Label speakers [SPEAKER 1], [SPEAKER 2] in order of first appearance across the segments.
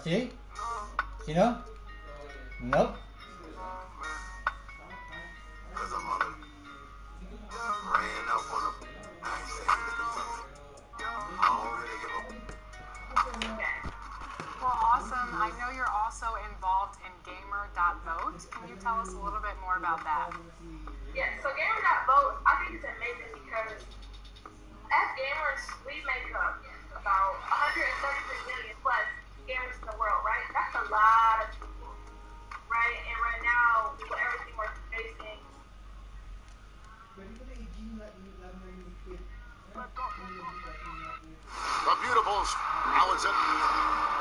[SPEAKER 1] See? You know? Nope.
[SPEAKER 2] Well, awesome. I know you're also involved in Gamer.vote. Can you tell us a little bit more about that?
[SPEAKER 3] Yeah, so Gamer.vote, I think it's amazing because as gamers, we make up about 133 million plus gamers in the world, right? That's a lot of people, right? And right now, with everything we're facing,
[SPEAKER 4] the Beautifuls. How is it?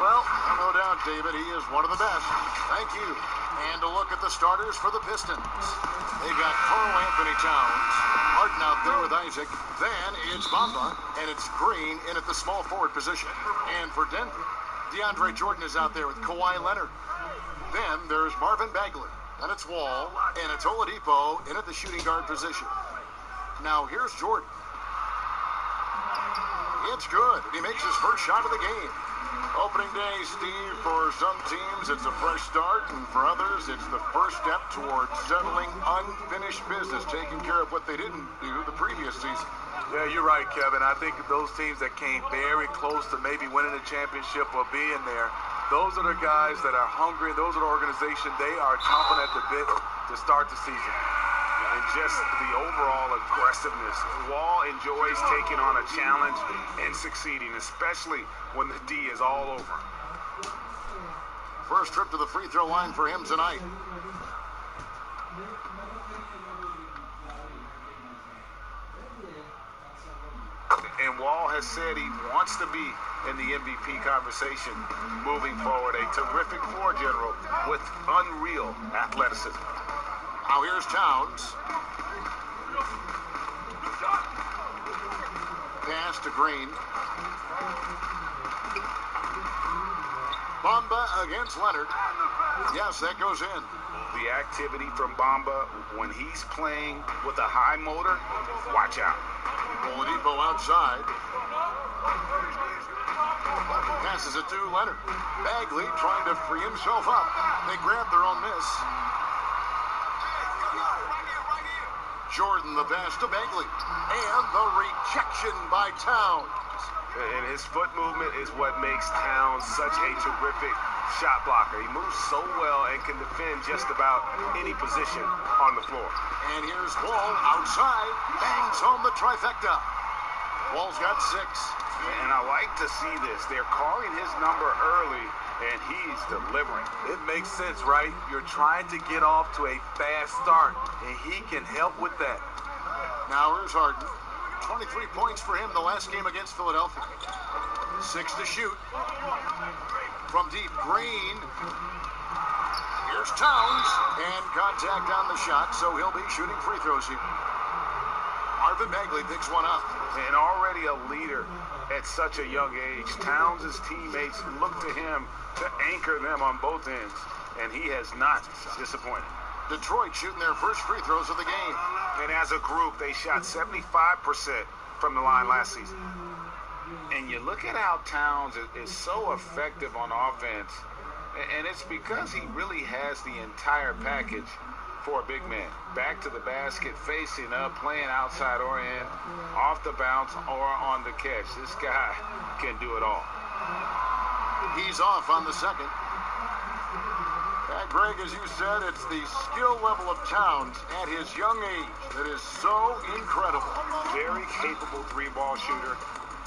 [SPEAKER 4] Well, no doubt, David, he is one of the best. Thank you. And a look at the starters for the Pistons. They've got Karl Anthony Towns, Harden out there with Isaac. Then it's Bamba, and it's Green in at the small forward position. And for Denver, DeAndre Jordan is out there with Kawhi Leonard. Then there's Marvin Bagley, and it's Wall, and it's Oladipo in at the shooting guard position. Now here's Jordan. It's good, and he makes his first shot of the game. Opening day, Steve, for some teams, it's a fresh start, and for others, it's the first step towards settling unfinished business, taking care of what they didn't do the previous season.
[SPEAKER 5] Yeah, you're right, Kevin. I think those teams that came very close to maybe winning a championship or being there, those are the guys that are hungry. Those are the organization. They are chomping at the bit to start the season.
[SPEAKER 6] And just the overall aggressiveness. Wall enjoys taking on a challenge and succeeding, especially when the D is all over.
[SPEAKER 4] First trip to the free throw line for him tonight.
[SPEAKER 6] And Wall has said he wants to be in the MVP conversation moving forward. A terrific floor general with unreal athleticism.
[SPEAKER 4] Now here's Towns. Pass to Green. Bamba against Leonard. Yes, that goes in.
[SPEAKER 6] The activity from Bamba when he's playing with a high motor, watch out.
[SPEAKER 4] Oladipo outside. Passes it to Leonard. Bagley trying to free himself up. They grab their own miss. Jordan the pass to Bagley. And the rejection by Towns.
[SPEAKER 6] And his foot movement is what makes Towns such a terrific shot blocker. He moves so well and can defend just about any position on the floor.
[SPEAKER 4] And here's Wall outside. Bangs home the trifecta. Wall's got 6.
[SPEAKER 6] And I like to see this. They're calling his number early, and he's delivering.
[SPEAKER 5] It makes sense, right? You're trying to get off to a fast start, and he can help with that.
[SPEAKER 4] Now here's Harden. 23 points for him the last game against Philadelphia. 6 to shoot. From deep, Green. Here's Towns. And contact on the shot, so he'll be shooting free throws here. Marvin Bagley picks one up.
[SPEAKER 6] And already a leader at such a young age. Towns' teammates look to him to anchor them on both ends, and he has not disappointed.
[SPEAKER 4] Detroit shooting their first free throws of the game.
[SPEAKER 6] And as a group, they shot 75% from the line last season. And you look at how Towns is so effective on offense, and it's because he really has the entire package for a big man. Back to the basket, facing up, playing outside or in, off the bounce or on the catch. This guy can do it all.
[SPEAKER 4] He's off on the second. And Greg, as you said, it's the skill level of Towns at his young age that is so incredible.
[SPEAKER 6] Very capable three-ball shooter,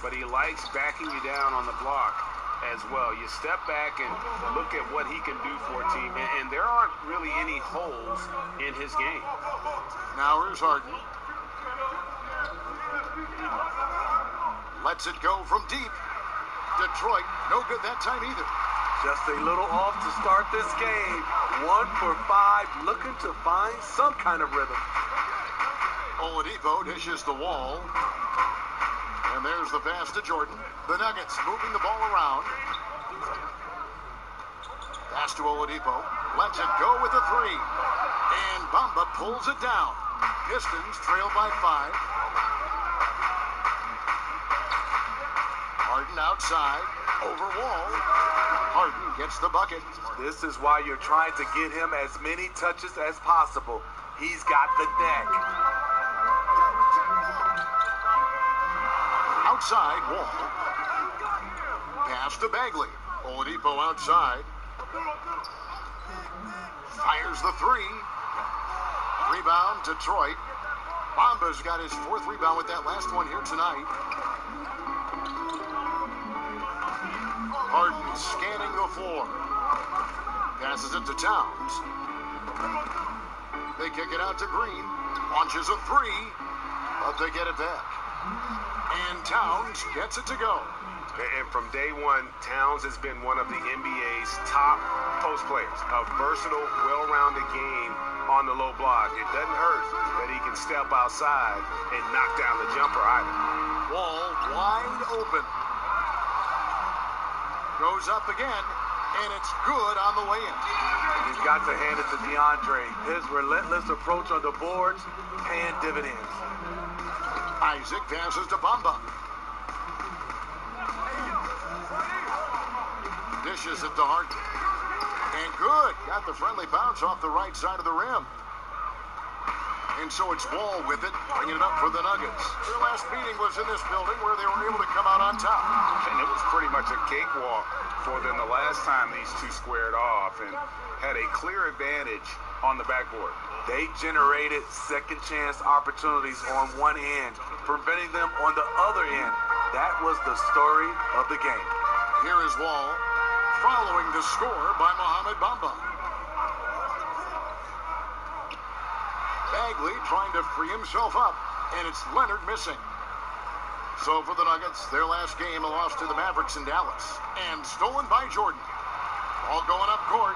[SPEAKER 6] but he likes backing you down on the block as well. You step back and look at what he can do for a team, and there aren't really any holes in his game.
[SPEAKER 4] Now here's Harden. Lets it go from deep. Detroit, no good that time either.
[SPEAKER 5] Just a little off to start this game. 1 for 5, looking to find some kind of rhythm.
[SPEAKER 4] Oladipo dishes the Wall. And there's the pass to Jordan. The Nuggets moving the ball around. Pass to Oladipo. Lets it go with a three. And Bamba pulls it down. Pistons trail by 5. Harden outside. Over Wall. Harden gets the bucket.
[SPEAKER 5] This is why you're trying to get him as many touches as possible. He's got the neck.
[SPEAKER 4] Outside, Wall. Pass to Bagley. Oladipo outside. Fires the three. Rebound, Detroit. Bamba's got his 4th rebound with that last one here tonight. Harden scanning the floor. Passes it to Towns. They kick it out to Green. Launches a three, but they get it back. And Towns gets it to go.
[SPEAKER 7] And from day one, Towns has been one of the NBA's top post players. A versatile, well-rounded game on the low block. It doesn't hurt that he can step outside and knock down the jumper either.
[SPEAKER 4] Wall wide open. Goes up again, and it's good on the way in.
[SPEAKER 5] He's got to hand it to DeAndre. His relentless approach on the boards, paying dividends.
[SPEAKER 4] Isaac passes to Bamba. Dishes it to Harden. And good. Got the friendly bounce off the right side of the rim. And so it's Wall with it, bringing it up for the Nuggets. Their last meeting was in this building where they were able to come out on top.
[SPEAKER 7] And it was pretty much a cakewalk for them the last time these two squared off and had a clear advantage on the backboard.
[SPEAKER 5] They generated second chance opportunities on one end, preventing them on the other end. That was the story of the game.
[SPEAKER 4] Here is Wall, following the score by Mohamed Bamba. Bagley trying to free himself up, and it's Leonard missing. So for the Nuggets, their last game, a loss to the Mavericks in Dallas. And stolen by Jordan. Ball going up court.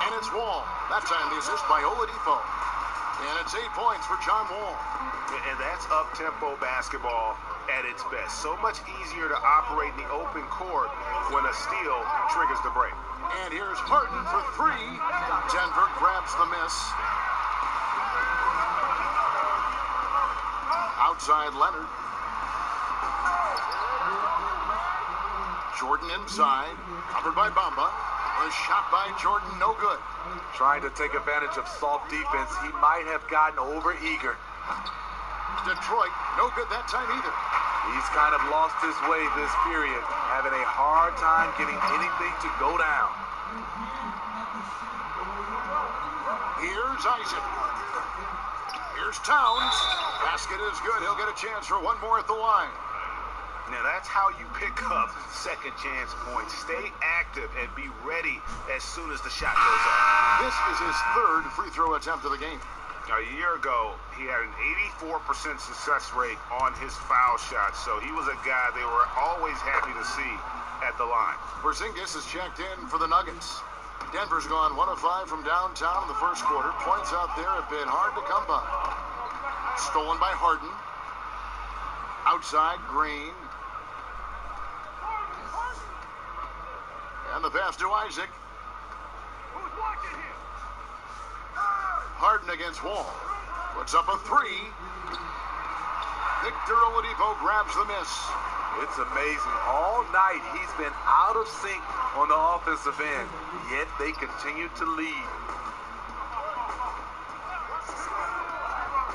[SPEAKER 4] And it's Wall. That time the assist by Oladipo. And it's 8 points for John Wall.
[SPEAKER 7] And that's up-tempo basketball at its best. So much easier to operate in the open court when a steal triggers the break.
[SPEAKER 4] And here's Harden for 3. Denver grabs the miss. Outside Leonard. Jordan inside. Covered by Bamba. A shot by Jordan, no good.
[SPEAKER 5] Trying to take advantage of soft defense. He might have gotten over-eager.
[SPEAKER 4] Detroit, no good that time either.
[SPEAKER 5] He's kind of lost his way this period, having a hard time getting anything to go down.
[SPEAKER 4] Here's Isaac. Here's Towns. Basket is good. He'll get a chance for one more at the line.
[SPEAKER 7] Now that's how you pick up second chance points. Stay active and be ready as soon as the shot goes up.
[SPEAKER 4] This is his 3rd free throw attempt of the game.
[SPEAKER 7] A year ago, he had an 84% success rate on his foul shots, so he was a guy they were always happy to see at the line.
[SPEAKER 4] Porzingis is checked in for the Nuggets. Denver's gone 1 of 5 from downtown in the first quarter. Points out there have been hard to come by. Stolen by Harden. Outside, Green. And the pass to Isaac. Harden against Wall. Puts up a 3. Victor Oladipo grabs the miss.
[SPEAKER 5] It's amazing. All night he's been out of sync on the offensive end, yet they continue to lead.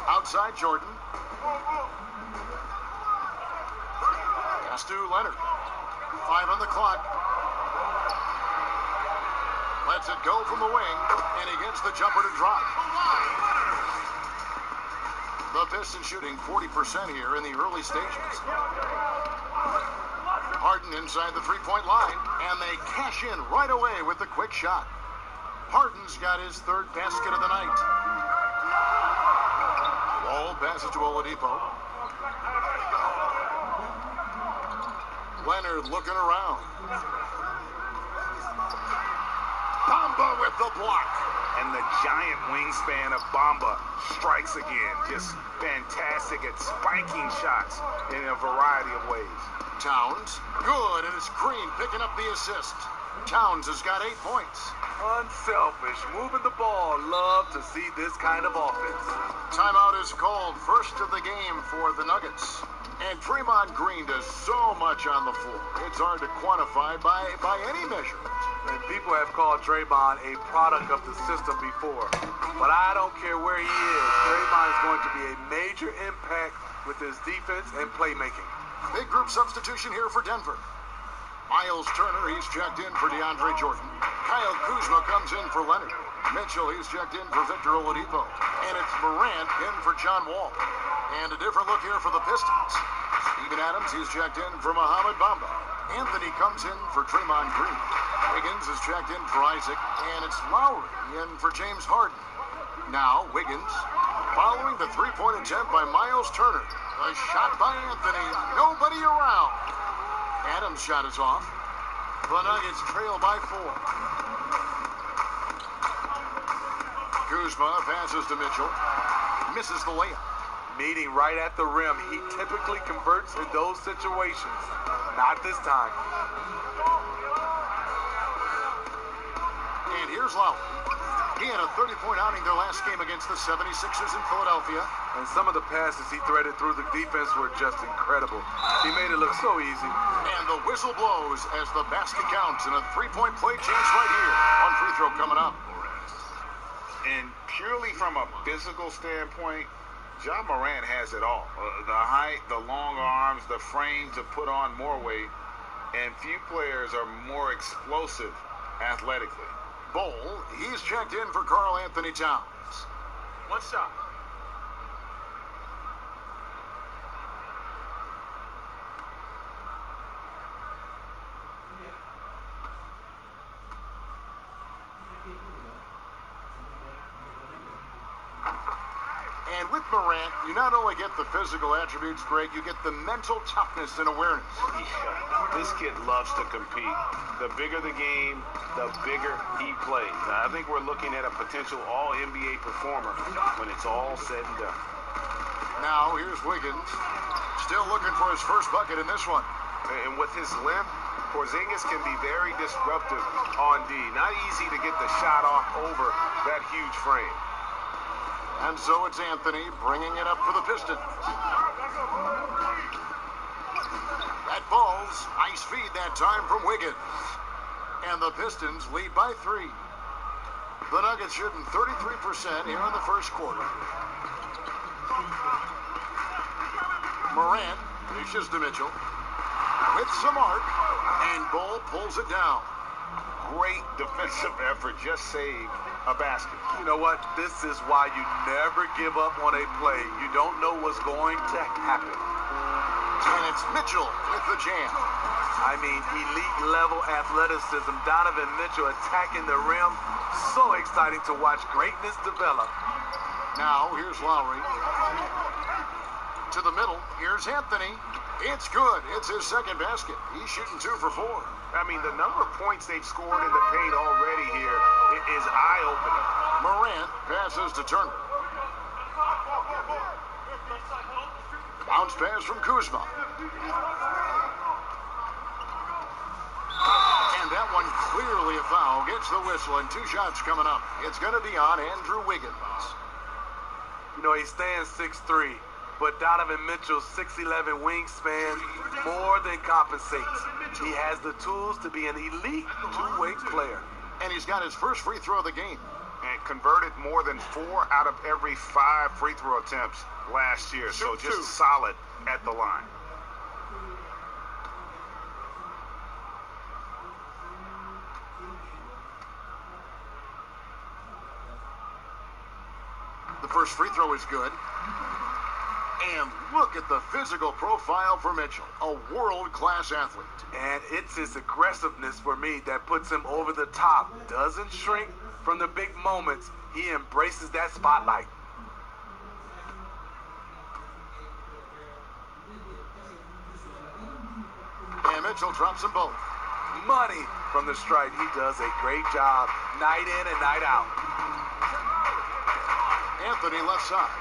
[SPEAKER 4] Outside Jordan. Pass to Leonard. 5 on the clock. Lets it go from the wing, and he gets the jumper to drop. The Pistons shooting 40% here in the early stages. Harden inside the three-point line, and they cash in right away with the quick shot. Harden's got his 3rd basket of the night. Wall passes to Oladipo. Leonard looking around. Bamba with the block.
[SPEAKER 7] And the giant wingspan of Bamba strikes again. Just fantastic at spiking shots in a variety of ways.
[SPEAKER 4] Towns, good, and it's Green picking up the assist. Towns has got 8 points.
[SPEAKER 5] Unselfish, moving the ball. Love to see this kind of offense.
[SPEAKER 4] Timeout is called, first of the game for the Nuggets. And Draymond Green does so much on the floor. It's hard to quantify by any measure.
[SPEAKER 5] And people have called Draymond a product of the system before. But I don't care where he is. Draymond is going to be a major impact with his defense and playmaking.
[SPEAKER 4] Big group substitution here for Denver. Miles Turner, he's checked in for DeAndre Jordan. Kyle Kuzma comes in for Leonard. Mitchell, he's checked in for Victor Oladipo. And it's Morant in for John Wall. And a different look here for the Pistons. Steven Adams, he's checked in for Mohamed Bamba. Anthony comes in for Draymond Green. Wiggins is checked in for Isaac. And it's Lowry in for James Harden. Now, Wiggins, following the three-point attempt by Miles Turner. A shot by Anthony. Nobody around. Adams' shot is off. The Nuggets trail by 4. Kuzma passes to Mitchell. Misses the layup.
[SPEAKER 5] Meeting right at the rim. He typically converts in those situations. Not this time.
[SPEAKER 4] And here's Lowry. He had a 30-point outing their last game against the 76ers in Philadelphia.
[SPEAKER 5] And some of the passes he threaded through the defense were just incredible. He made it look so easy.
[SPEAKER 4] And the whistle blows as the basket counts and a three-point play chance right here on free throw coming up.
[SPEAKER 6] And purely from a physical standpoint, John Morant has it all. The height, the long arms, the frame to put on more weight, and few players are more explosive athletically.
[SPEAKER 4] Bowl, he's checked in for Karl Anthony Towns.
[SPEAKER 5] One shot.
[SPEAKER 4] And with Morant, you not only get the physical attributes great, you get the mental toughness and awareness.
[SPEAKER 6] Yeah, this kid loves to compete. The bigger the game, the bigger he plays. Now, I think we're looking at a potential all-NBA performer when it's all said and done.
[SPEAKER 4] Now, here's Wiggins. Still looking for his first bucket in this one.
[SPEAKER 7] And with his length, Porzingis can be very disruptive on D. Not easy to get the shot off over that huge frame.
[SPEAKER 4] And so it's Anthony bringing it up for the Pistons. That falls. Nice feed that time from Wiggins. And the Pistons lead by 3. The Nuggets shooting 33% here in the first quarter. Morant dishes to Mitchell with some arc, and Ball pulls it down.
[SPEAKER 6] Great defensive effort, just saved a basket.
[SPEAKER 5] You know what? This is why you never give up on a play. You don't know what's going to happen.
[SPEAKER 4] And it's Mitchell with the jam.
[SPEAKER 5] I mean, elite level athleticism. Donovan Mitchell attacking the rim. So exciting to watch greatness develop.
[SPEAKER 4] Now, here's Lowry. To the middle, here's Anthony. It's good. It's his second basket. He's shooting 2 for 4.
[SPEAKER 7] I mean, the number of points they've scored in the paint already here is eye-opening.
[SPEAKER 4] Morant passes to Turner. Bounce pass from Kuzma. And that one clearly a foul. Gets the whistle, and 2 shots coming up. It's going to be on Andrew Wiggins.
[SPEAKER 5] You know, he stands 6'3", but Donovan Mitchell's 6'11" wingspan more than compensates. He has the tools to be an elite two-way player.
[SPEAKER 4] And he's got his first free throw of the game.
[SPEAKER 7] And converted more than 4 out of every 5 free throw attempts last year. So just solid at the line.
[SPEAKER 4] The first free throw is good. And look at the physical profile for Mitchell, a world-class athlete.
[SPEAKER 5] And it's his aggressiveness for me that puts him over the top. Doesn't shrink from the big moments. He embraces that spotlight.
[SPEAKER 4] And Mitchell drops them both.
[SPEAKER 5] Money from the stripe. He does a great job night in and night out.
[SPEAKER 4] Anthony left side.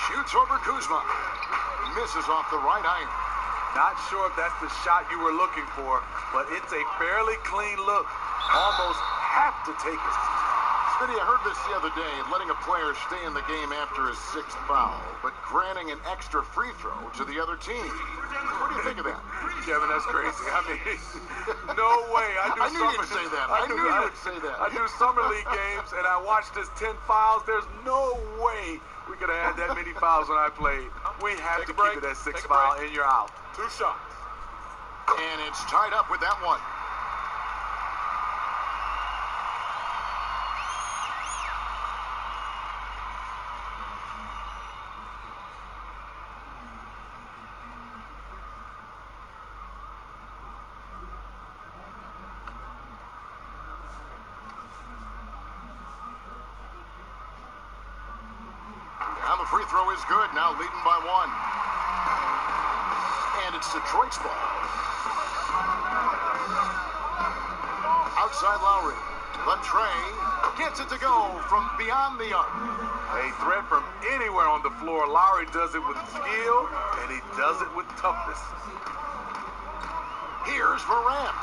[SPEAKER 4] Shoots over Kuzma. misses off the right iron.
[SPEAKER 5] Not sure if that's the shot you were looking for, but it's a fairly clean look. Almost have to take it.
[SPEAKER 4] Smitty, I heard this the other day, letting a player stay in the game after his 6th foul, but granting an extra free throw to the other team. What do you think of that?
[SPEAKER 5] Kevin, that's crazy. I mean, no way.
[SPEAKER 4] I knew you'd say that. I knew you would say that.
[SPEAKER 5] I do summer league games, and I watched this 10 fouls. There's no way we could have had that many fouls when I played. We have to keep it at 6 foul, and you're out.
[SPEAKER 6] 2 shots.
[SPEAKER 4] And it's tied up with that one. And the free throw is good, now leading by 1. And it's Detroit's ball. Outside Lowry. The tray gets it to go from beyond the arc.
[SPEAKER 5] A threat from anywhere on the floor. Lowry does it with skill, and he does it with toughness.
[SPEAKER 4] Here's Morant.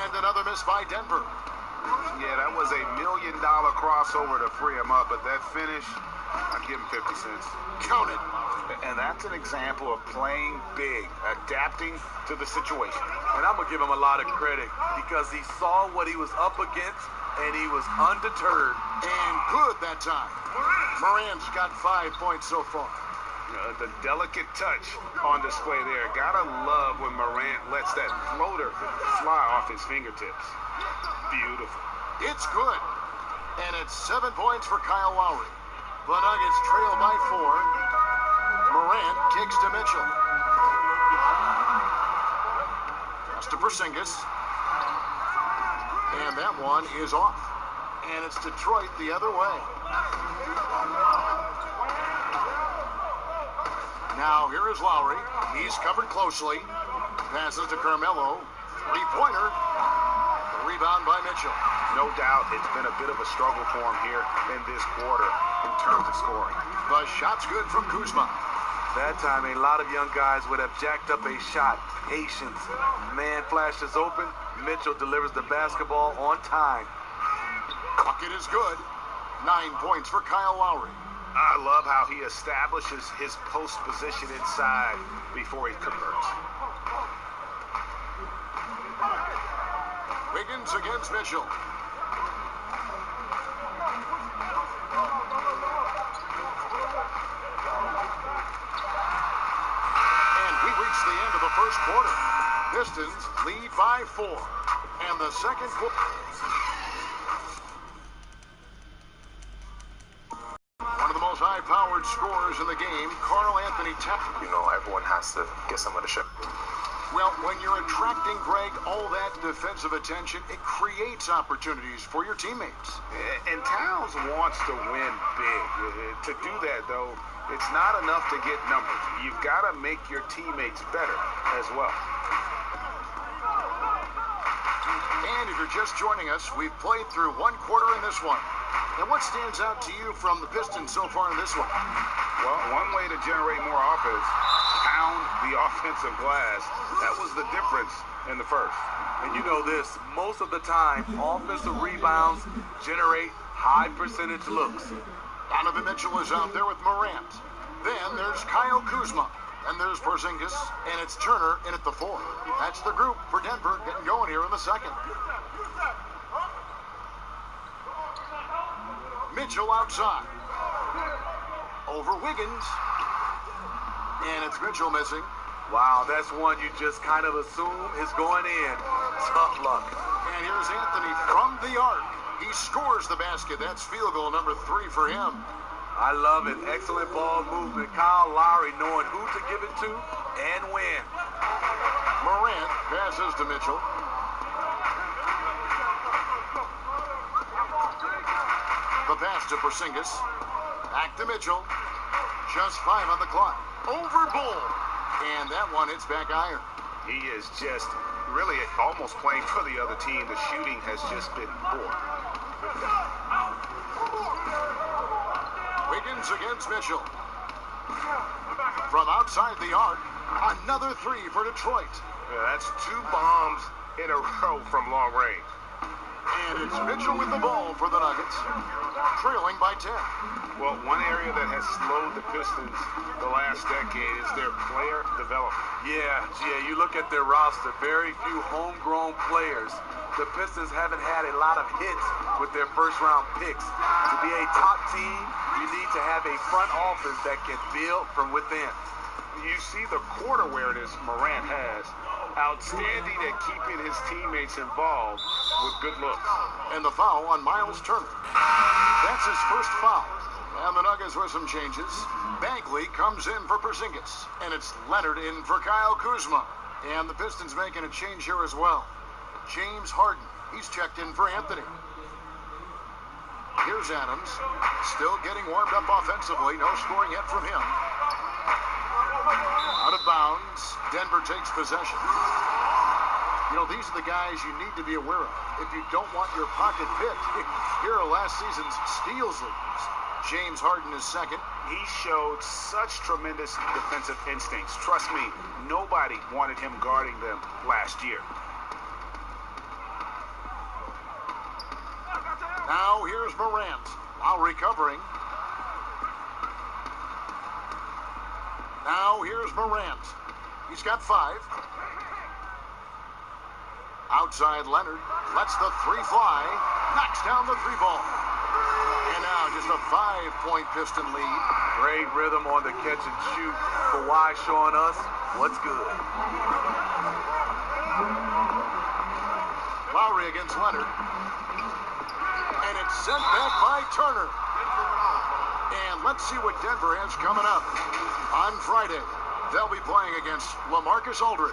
[SPEAKER 4] And another miss by Denver.
[SPEAKER 7] Yeah, that was $1 million crossover to free him up, but that finish, I'd give him 50 cents.
[SPEAKER 4] Count it.
[SPEAKER 6] And that's an example of playing big, adapting to the situation.
[SPEAKER 5] And I'm going to give him a lot of credit because he saw what he was up against, and he was undeterred.
[SPEAKER 4] And good that time. Morant's got 5 points so far.
[SPEAKER 7] The delicate touch on display there. Gotta love when Morant lets that floater fly off his fingertips. Beautiful.
[SPEAKER 4] It's good. And it's 7 points for Kyle Lowry. The Nuggets trail by 4. Morant kicks to Mitchell. Pass to Porzingis. And that one is off. And it's Detroit the other way. Now here is Lowry. He's covered closely. Passes to Carmelo. Three-pointer. Rebound by Mitchell.
[SPEAKER 7] No doubt it's been a bit of a struggle for him here in this quarter in terms of scoring.
[SPEAKER 4] The shot's good from Kuzma.
[SPEAKER 5] That time, a lot of young guys would have jacked up a shot. Patience. Man flashes open. Mitchell delivers the basketball on time.
[SPEAKER 4] Bucket is good. 9 points for Kyle Lowry.
[SPEAKER 7] I love how he establishes his post position inside before he converts.
[SPEAKER 4] Wiggins against Mitchell. And we reach the end of the first quarter. Pistons lead by 4. And the second quarter. One of the most high-powered scorers in the game, Karl Anthony Towns.
[SPEAKER 8] You know, everyone has to get some of the shit.
[SPEAKER 4] Well, when you're attracting, Greg, all that defensive attention, it creates opportunities for your teammates.
[SPEAKER 7] And Towns wants to win big. To do that, though, it's not enough to get numbers. You've got to make your teammates better as well.
[SPEAKER 4] And if you're just joining us, we've played through 1 quarter in this one. And what stands out to you from the Pistons so far in this one?
[SPEAKER 7] Well, one way to generate more offense, pound the offensive glass. That was the difference in the first.
[SPEAKER 5] And you know this, most of the time, offensive rebounds generate high percentage looks.
[SPEAKER 4] Donovan Mitchell is out there with Morant. Then there's Kyle Kuzma. And there's Porzingis, and it's Turner in at the 4. That's the group for Denver getting going here in the second. Mitchell outside. Over Wiggins. And it's Mitchell missing.
[SPEAKER 5] Wow, that's one you just kind of assume is going in. Tough luck.
[SPEAKER 4] And here's Anthony from the arc. He scores the basket. That's field goal number 3 for him.
[SPEAKER 5] I love it. Excellent ball movement. Kyle Lowry knowing who to give it to and when.
[SPEAKER 4] Morant passes to Mitchell. The pass to Porzingis. Back to Mitchell. Just 5 on the clock. Over Bull. And that one hits back iron.
[SPEAKER 7] He is just really almost playing for the other team. The shooting has just been poor.
[SPEAKER 4] Wiggins against Mitchell. From outside the arc, another three for Detroit.
[SPEAKER 7] Yeah, that's 2 bombs in a row from long range.
[SPEAKER 4] And it's Mitchell with the ball for the Nuggets, trailing by 10.
[SPEAKER 7] Well, one area that has slowed the Pistons the last decade is their player development.
[SPEAKER 5] Yeah, you look at their roster, very few homegrown players. The Pistons haven't had a lot of hits with their first-round picks. To be a top team, you need to have a front office that can build from within.
[SPEAKER 7] You see the court awareness Morant has. Outstanding at keeping his teammates involved with good looks.
[SPEAKER 4] And the foul on Miles Turner. That's his first foul. And the Nuggets with some changes. Bagley comes in for Porzingis. And it's Leonard in for Kyle Kuzma. And the Pistons making a change here as well. James Harden. He's checked in for Anthony. Here's Adams. Still getting warmed up offensively. No scoring yet from him. Out of bounds. Denver takes possession. You know, these are the guys you need to be aware of. If you don't want your pocket picked, here are last season's steals leaders. James Harden is second.
[SPEAKER 7] He showed such tremendous defensive instincts. Trust me, nobody wanted him guarding them last year.
[SPEAKER 4] Now here's Morant while recovering. Now here's Morant. He's got 5. Outside Leonard lets the 3 fly. Knocks down the 3 ball. And now just a 5-point Piston lead.
[SPEAKER 5] Great rhythm on the catch and shoot. Kawhi showing us what's good.
[SPEAKER 4] Lowry against Leonard. And it's sent back by Turner. And let's see what Denver has coming up. On Friday, they'll be playing against LaMarcus Aldridge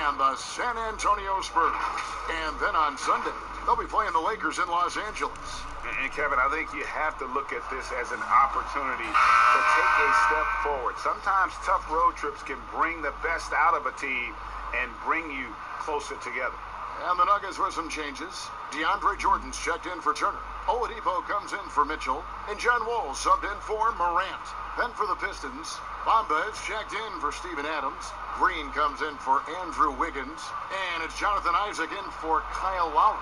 [SPEAKER 4] and the San Antonio Spurs. And then on Sunday, they'll be playing the Lakers in Los Angeles.
[SPEAKER 7] And Kevin, I think you have to look at this as an opportunity to take a step forward. Sometimes tough road trips can bring the best out of a team and bring you closer together.
[SPEAKER 4] And the Nuggets with some changes. DeAndre Jordan's checked in for Turner. Oladipo comes in for Mitchell. And John Wall subbed in for Morant. Then for the Pistons, Bamba is checked in for Steven Adams. Green comes in for Andrew Wiggins. And it's Jonathan Isaac in for Kyle Lowry.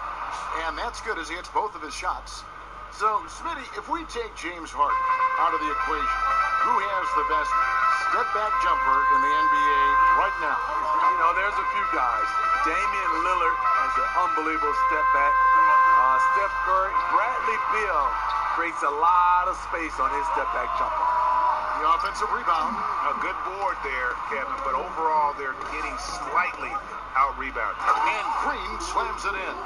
[SPEAKER 4] And that's good as he hits both of his shots. So, Smitty, if we take James Harden out of the equation, who has the best step-back jumper in the NBA right now?
[SPEAKER 5] You know, there's a few guys. Damian Lillard has an unbelievable step back. Steph Curry, Bradley Beal creates a lot of space on his step back jumper.
[SPEAKER 4] The offensive rebound.
[SPEAKER 7] A good board there, Kevin, but overall they're getting slightly out-rebounded.
[SPEAKER 4] And Green slams it in.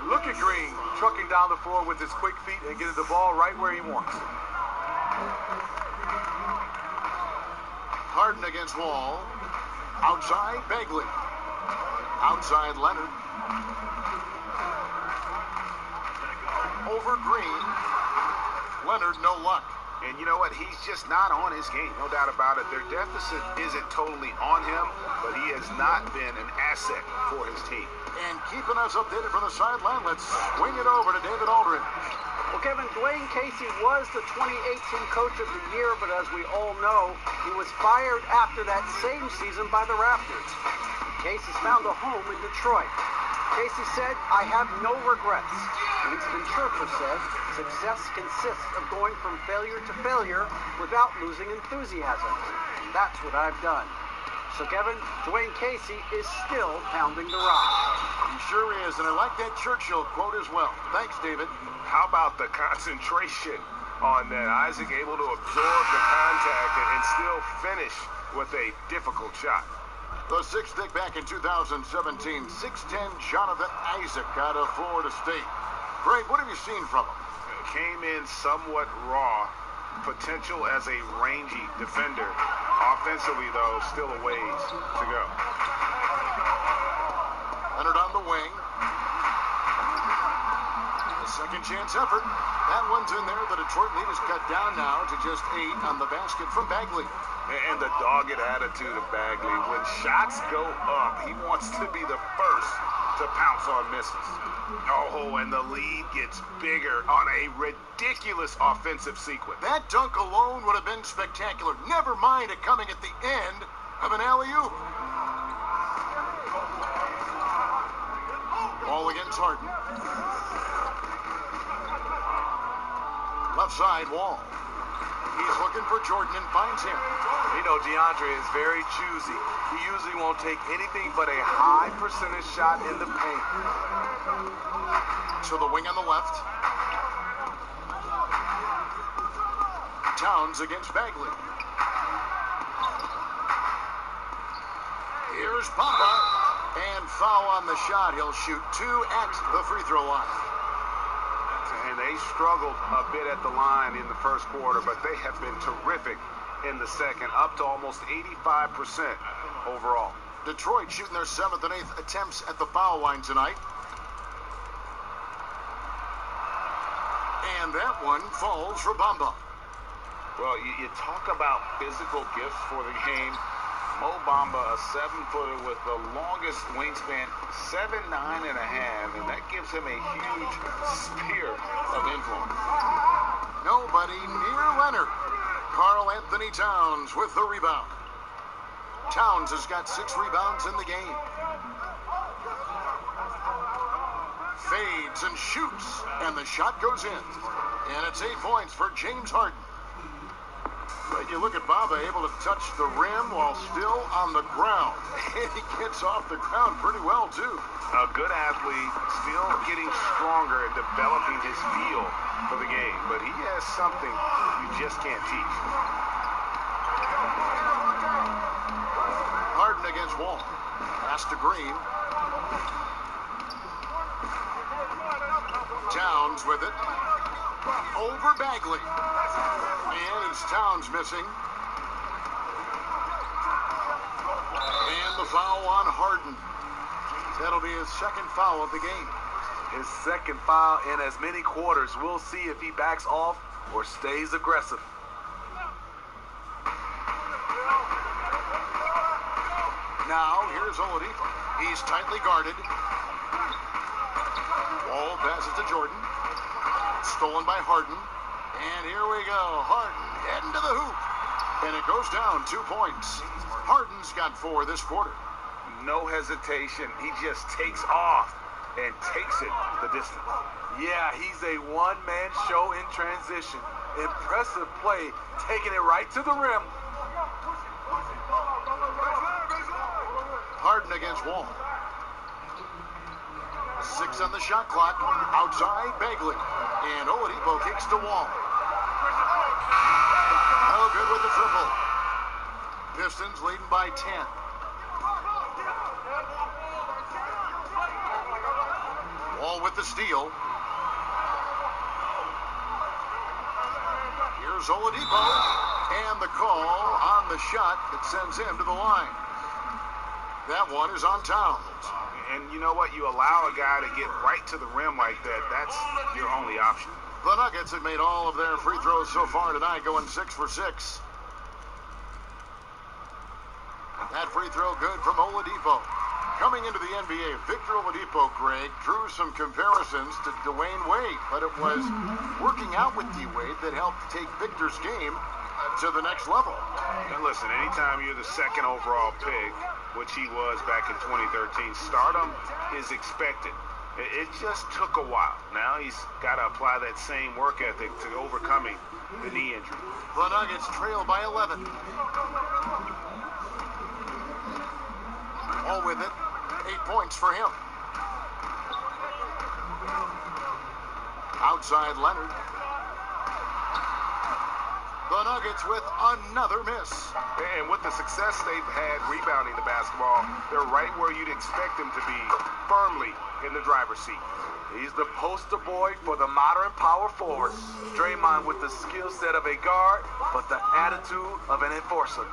[SPEAKER 5] Look at Green trucking down the floor with his quick feet and getting the ball right where he wants.
[SPEAKER 4] Harden against Wall. Outside, Bagley. Outside, Leonard. Over Green. Leonard, no luck.
[SPEAKER 7] And you know what? He's just not on his game, no doubt about it. Their deficit isn't totally on him, but he has not been an asset for his team.
[SPEAKER 4] And keeping us updated from the sideline, let's swing it over to David Aldridge.
[SPEAKER 9] Well, Kevin, Dwayne Casey was the 2018 Coach of the Year, but as we all know, he was fired after that same season by the Raptors. Casey's found a home in Detroit. Casey said, "I have no regrets." Winston Churchill said, "Success consists of going from failure to failure without losing enthusiasm. That's what I've done." So, Kevin, Dwayne Casey is still pounding the rock.
[SPEAKER 4] He sure is, and I like that Churchill quote as well. Thanks, David.
[SPEAKER 7] How about the concentration on that? Isaac able to absorb the contact and still finish with a difficult shot.
[SPEAKER 4] The sixth pick back in 2017, 6'10" Jonathan Isaac out of Florida State. Greg, what have you seen from him?
[SPEAKER 7] Came in somewhat raw. Potential as a rangy defender. Offensively, though, still a ways to go.
[SPEAKER 4] Leonard on the wing. A second chance effort. That one's in there. The Detroit lead is cut down now to just 8 on the basket from Bagley.
[SPEAKER 7] And the dogged attitude of Bagley. When shots go up, he wants to be the first to pounce on misses. Oh, and the lead gets bigger on a ridiculous offensive sequence.
[SPEAKER 4] That dunk alone would have been spectacular. Never mind it coming at the end of an alley-oop. Ball against Harden. Left side, Wall. He's looking for Jordan and finds him.
[SPEAKER 5] You know, DeAndre is very choosy. He usually won't take anything but a high percentage shot in the paint.
[SPEAKER 4] To the wing on the left. Towns against Bagley. Here's Bamba. And foul on the shot. He'll shoot 2 at the free throw line.
[SPEAKER 7] And they struggled a bit at the line in the first quarter, but they have been terrific in the second, up to almost 85% overall.
[SPEAKER 4] Detroit shooting their 7th and 8th attempts at the foul line tonight. And that one falls for Bamba.
[SPEAKER 6] Well, you talk about physical gifts for the game. Mo Bamba, a 7-footer with the longest wingspan, 7'9.5", and that gives him a huge sphere of influence.
[SPEAKER 4] Nobody near Leonard. Karl Anthony Towns with the rebound. Towns has got 6 rebounds in the game. Fades and shoots, and the shot goes in. And it's 8 points for James Harden. But you look at Bamba able to touch the rim while still on the ground. And he gets off the ground pretty well, too.
[SPEAKER 7] A good athlete, still getting stronger and developing his feel for the game. But he has something you just can't teach.
[SPEAKER 4] Harden against Wall. Pass to Green. Towns with it. Over Bagley. And it's Towns missing. And the foul on Harden. That'll be his 2nd foul of the game.
[SPEAKER 5] His 2nd foul in as many quarters. We'll see if he backs off or stays aggressive.
[SPEAKER 4] Now, here's Oladipo. He's tightly guarded. Wall passes to Jordan. Stolen by Harden. And here we go. Harden heading to the hoop. And it goes down 2 points. Harden's got 4 this quarter.
[SPEAKER 6] No hesitation. He just takes off and takes it the distance.
[SPEAKER 5] Yeah, he's a one-man show in transition. Impressive play, taking it right to the rim.
[SPEAKER 4] Harden against Wall. 6 on the shot clock. Outside, Bagley. And Oladipo kicks to Wall. No good with the triple. Pistons leading by 10. Wall with the steal. Here's Oladipo. And the call on the shot that sends him to the line. That one is on Towns.
[SPEAKER 7] And you know what? You allow a guy to get right to the rim like that. That's your only option.
[SPEAKER 4] The Nuggets have made all of their free throws so far tonight, going 6 for 6. That free throw good from Oladipo. Coming into the NBA, Victor Oladipo, Greg, drew some comparisons to Dwayne Wade, but it was working out with D-Wade that helped take Victor's game to the next level.
[SPEAKER 7] And listen, anytime you're the 2nd overall pick, which he was back in 2013, stardom is expected. It just took a while. Now he's got to apply that same work ethic to overcoming the knee injury.
[SPEAKER 4] The Nuggets trail by 11. All with it. 8 points for him. Outside Leonard. The Nuggets with another miss.
[SPEAKER 7] And with the success they've had rebounding the basketball, they're right where you'd expect them to be, firmly in the driver's seat.
[SPEAKER 5] He's the poster boy for the modern power forward. Draymond with the skill set of a guard, but the attitude of an enforcer.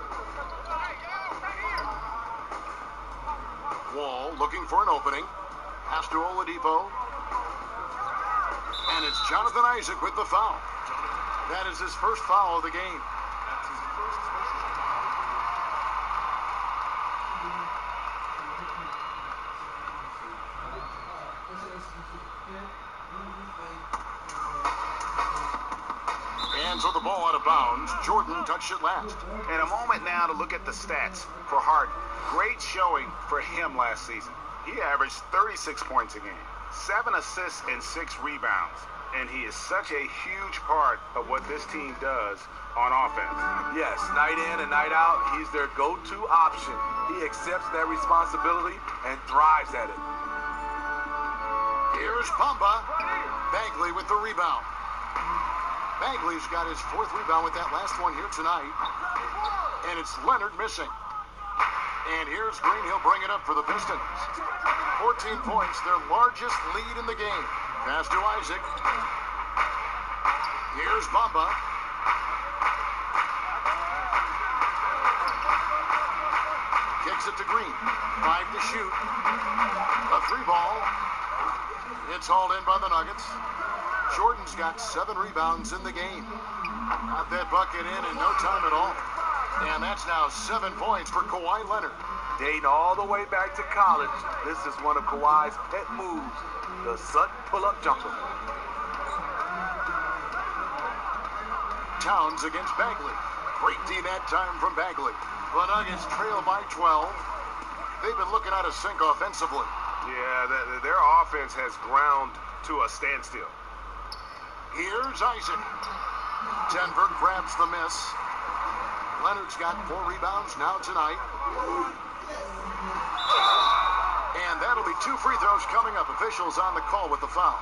[SPEAKER 4] Wall looking for an opening. Pass to Oladipo. And it's Jonathan Isaac with the foul. That is his first foul of the game. hands with the ball out of bounds. Jordan touched it last.
[SPEAKER 6] And a moment now to look at the stats for Harden. Great showing for him last season. He averaged 36 points a game, 7 assists and 6 rebounds. And he is such a huge part of what this team does on offense.
[SPEAKER 5] Yes, night in and night out, he's their go-to option. He accepts that responsibility and thrives at it.
[SPEAKER 4] Here's Bamba. Bagley with the rebound. Bagley's got his 4th rebound with that last one here tonight. And it's Leonard missing. And here's Green. He'll bring it up for the Pistons. 14 points, their largest lead in the game. Pass to Isaac. Here's Bamba. Kicks it to Green. 5 to shoot. A 3-ball. It's hauled in by the Nuggets. Jordan's got 7 rebounds in the game. Got that bucket in no time at all. And that's now 7 points for Kawhi Leonard.
[SPEAKER 5] Dating all the way back to college, this is one of Kawhi's pet moves, the Sutton pull-up jumper.
[SPEAKER 4] Towns against Bagley. Great D that time from Bagley. The Nuggets trail by 12. They've been looking out of sync offensively.
[SPEAKER 7] Yeah, their offense has ground to a standstill.
[SPEAKER 4] Here's Isaac. Denver grabs the miss. Leonard's got 4 rebounds now tonight. And that'll be 2 free throws coming up. Officials on the call with the foul.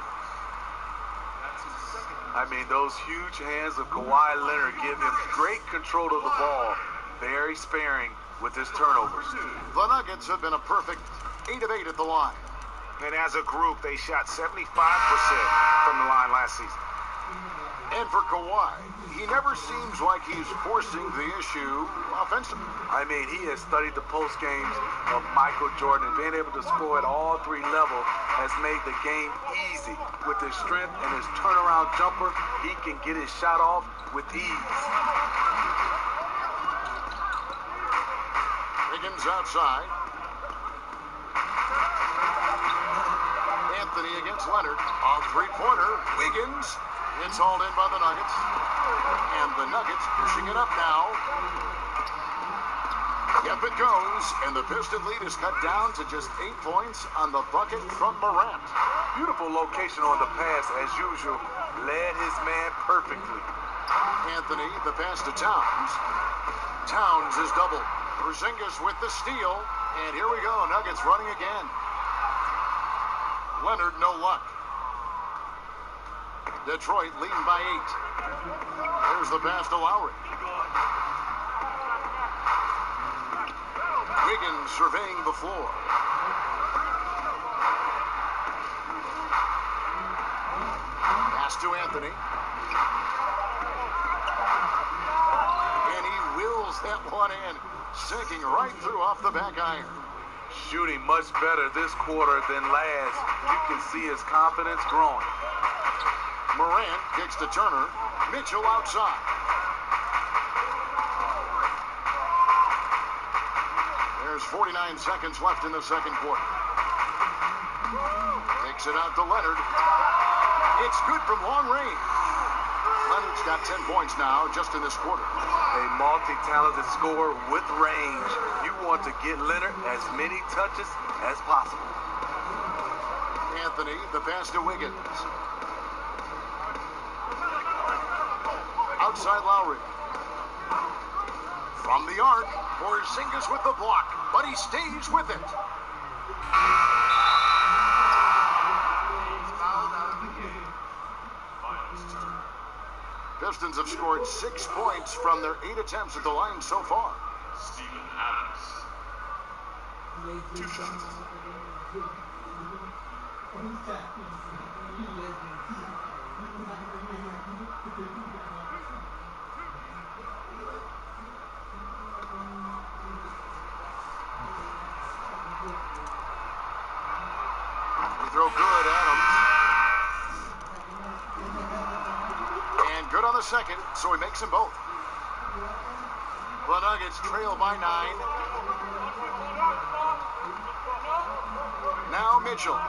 [SPEAKER 5] I mean, those huge hands of Kawhi Leonard give him great control of the ball. Very sparing with his turnovers.
[SPEAKER 4] The Nuggets have been a perfect 8 of 8 at the line.
[SPEAKER 6] And as a group, they shot 75% from the line last season.
[SPEAKER 4] And for Kawhi, he never seems like he's forcing the issue offensively.
[SPEAKER 5] I mean, he has studied the post games of Michael Jordan, and being able to score at all 3 levels has made the game easy. With his strength and his turnaround jumper, he can get his shot off with ease.
[SPEAKER 4] Wiggins outside. Anthony against Leonard. On 3-pointer, Wiggins. It's hauled in by the Nuggets. And the Nuggets pushing it up now. Yep, it goes. And the Piston lead is cut down to just 8 points on the bucket from Morant.
[SPEAKER 5] Beautiful location on the pass, as usual. Led his man perfectly.
[SPEAKER 4] Anthony, the pass to Towns. Towns is doubled. Porzingis with the steal. And here we go. Nuggets running again. Leonard, no luck. Detroit leading by 8. There's the pass to Lowry. Wiggins surveying the floor. Pass to Anthony. And he wills that one in, sinking right through off the back iron.
[SPEAKER 5] Shooting much better this quarter than last. You can see his confidence growing.
[SPEAKER 4] Morant kicks to Turner. Mitchell outside. There's 49 seconds left in the second quarter. Takes it out to Leonard. It's good from long range. Leonard's got 10 points now just in this quarter.
[SPEAKER 5] A multi-talented scorer with range. You want to get Leonard as many touches as possible.
[SPEAKER 4] Anthony, the pass to Wiggins. Outside Lowry. From the arc, Porzingis with the block, but he stays with it. Pistons have scored 6 points from their 8 attempts at the line so far.
[SPEAKER 10] Steven Adams. 2 shots.
[SPEAKER 4] Throw good, Adams. And good on the second, so he makes them both. The Nuggets trail by 9. Now Mitchell.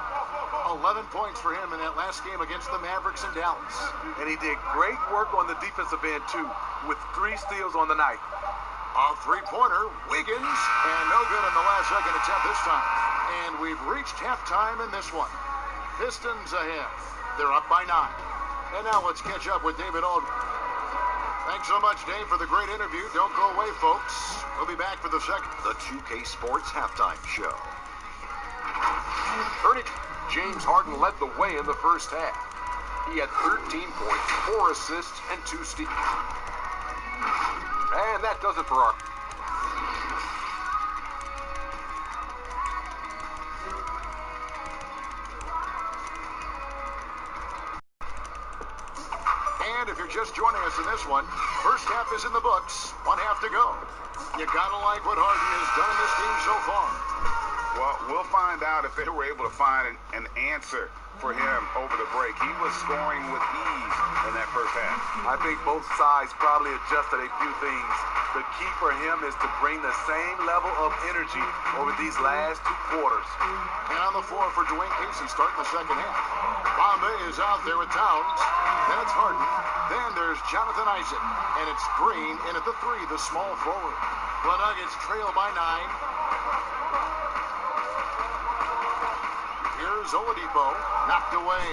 [SPEAKER 4] 11 points for him in that last game against the Mavericks in Dallas.
[SPEAKER 5] And he did great work on the defensive end, too, with 3 steals on the night.
[SPEAKER 4] A three-pointer, Wiggins, and no good in the last second attempt this time. And we've reached halftime in this one. Pistons ahead. They're up by 9. And now let's catch up with David Aldridge. Thanks so much, Dave, for the great interview. Don't go away, folks. We'll be back for the second.
[SPEAKER 11] The 2K Sports Halftime Show.
[SPEAKER 12] James Harden led the way in the first half. He had 13 points, 4 assists, and 2 steals. And that does it for our...
[SPEAKER 4] And if you're just joining us in this one, first half is in the books. 1 half to go. You gotta like what Harden has done in this team so far.
[SPEAKER 6] Well, we'll find out if they were able to find an answer for him over the break. He was scoring with ease in that first half.
[SPEAKER 5] I think both sides probably adjusted a few things. The key for him is to bring the same level of energy over these last 2 quarters.
[SPEAKER 4] And on the floor for Dwayne Casey starting the second half. Bomba is out there with Towns. Then it's Harden. Then there's Jonathan Isaac. And it's Green in at the 3, the small forward. The Nuggets trail by 9. Here's Oladipo, knocked away.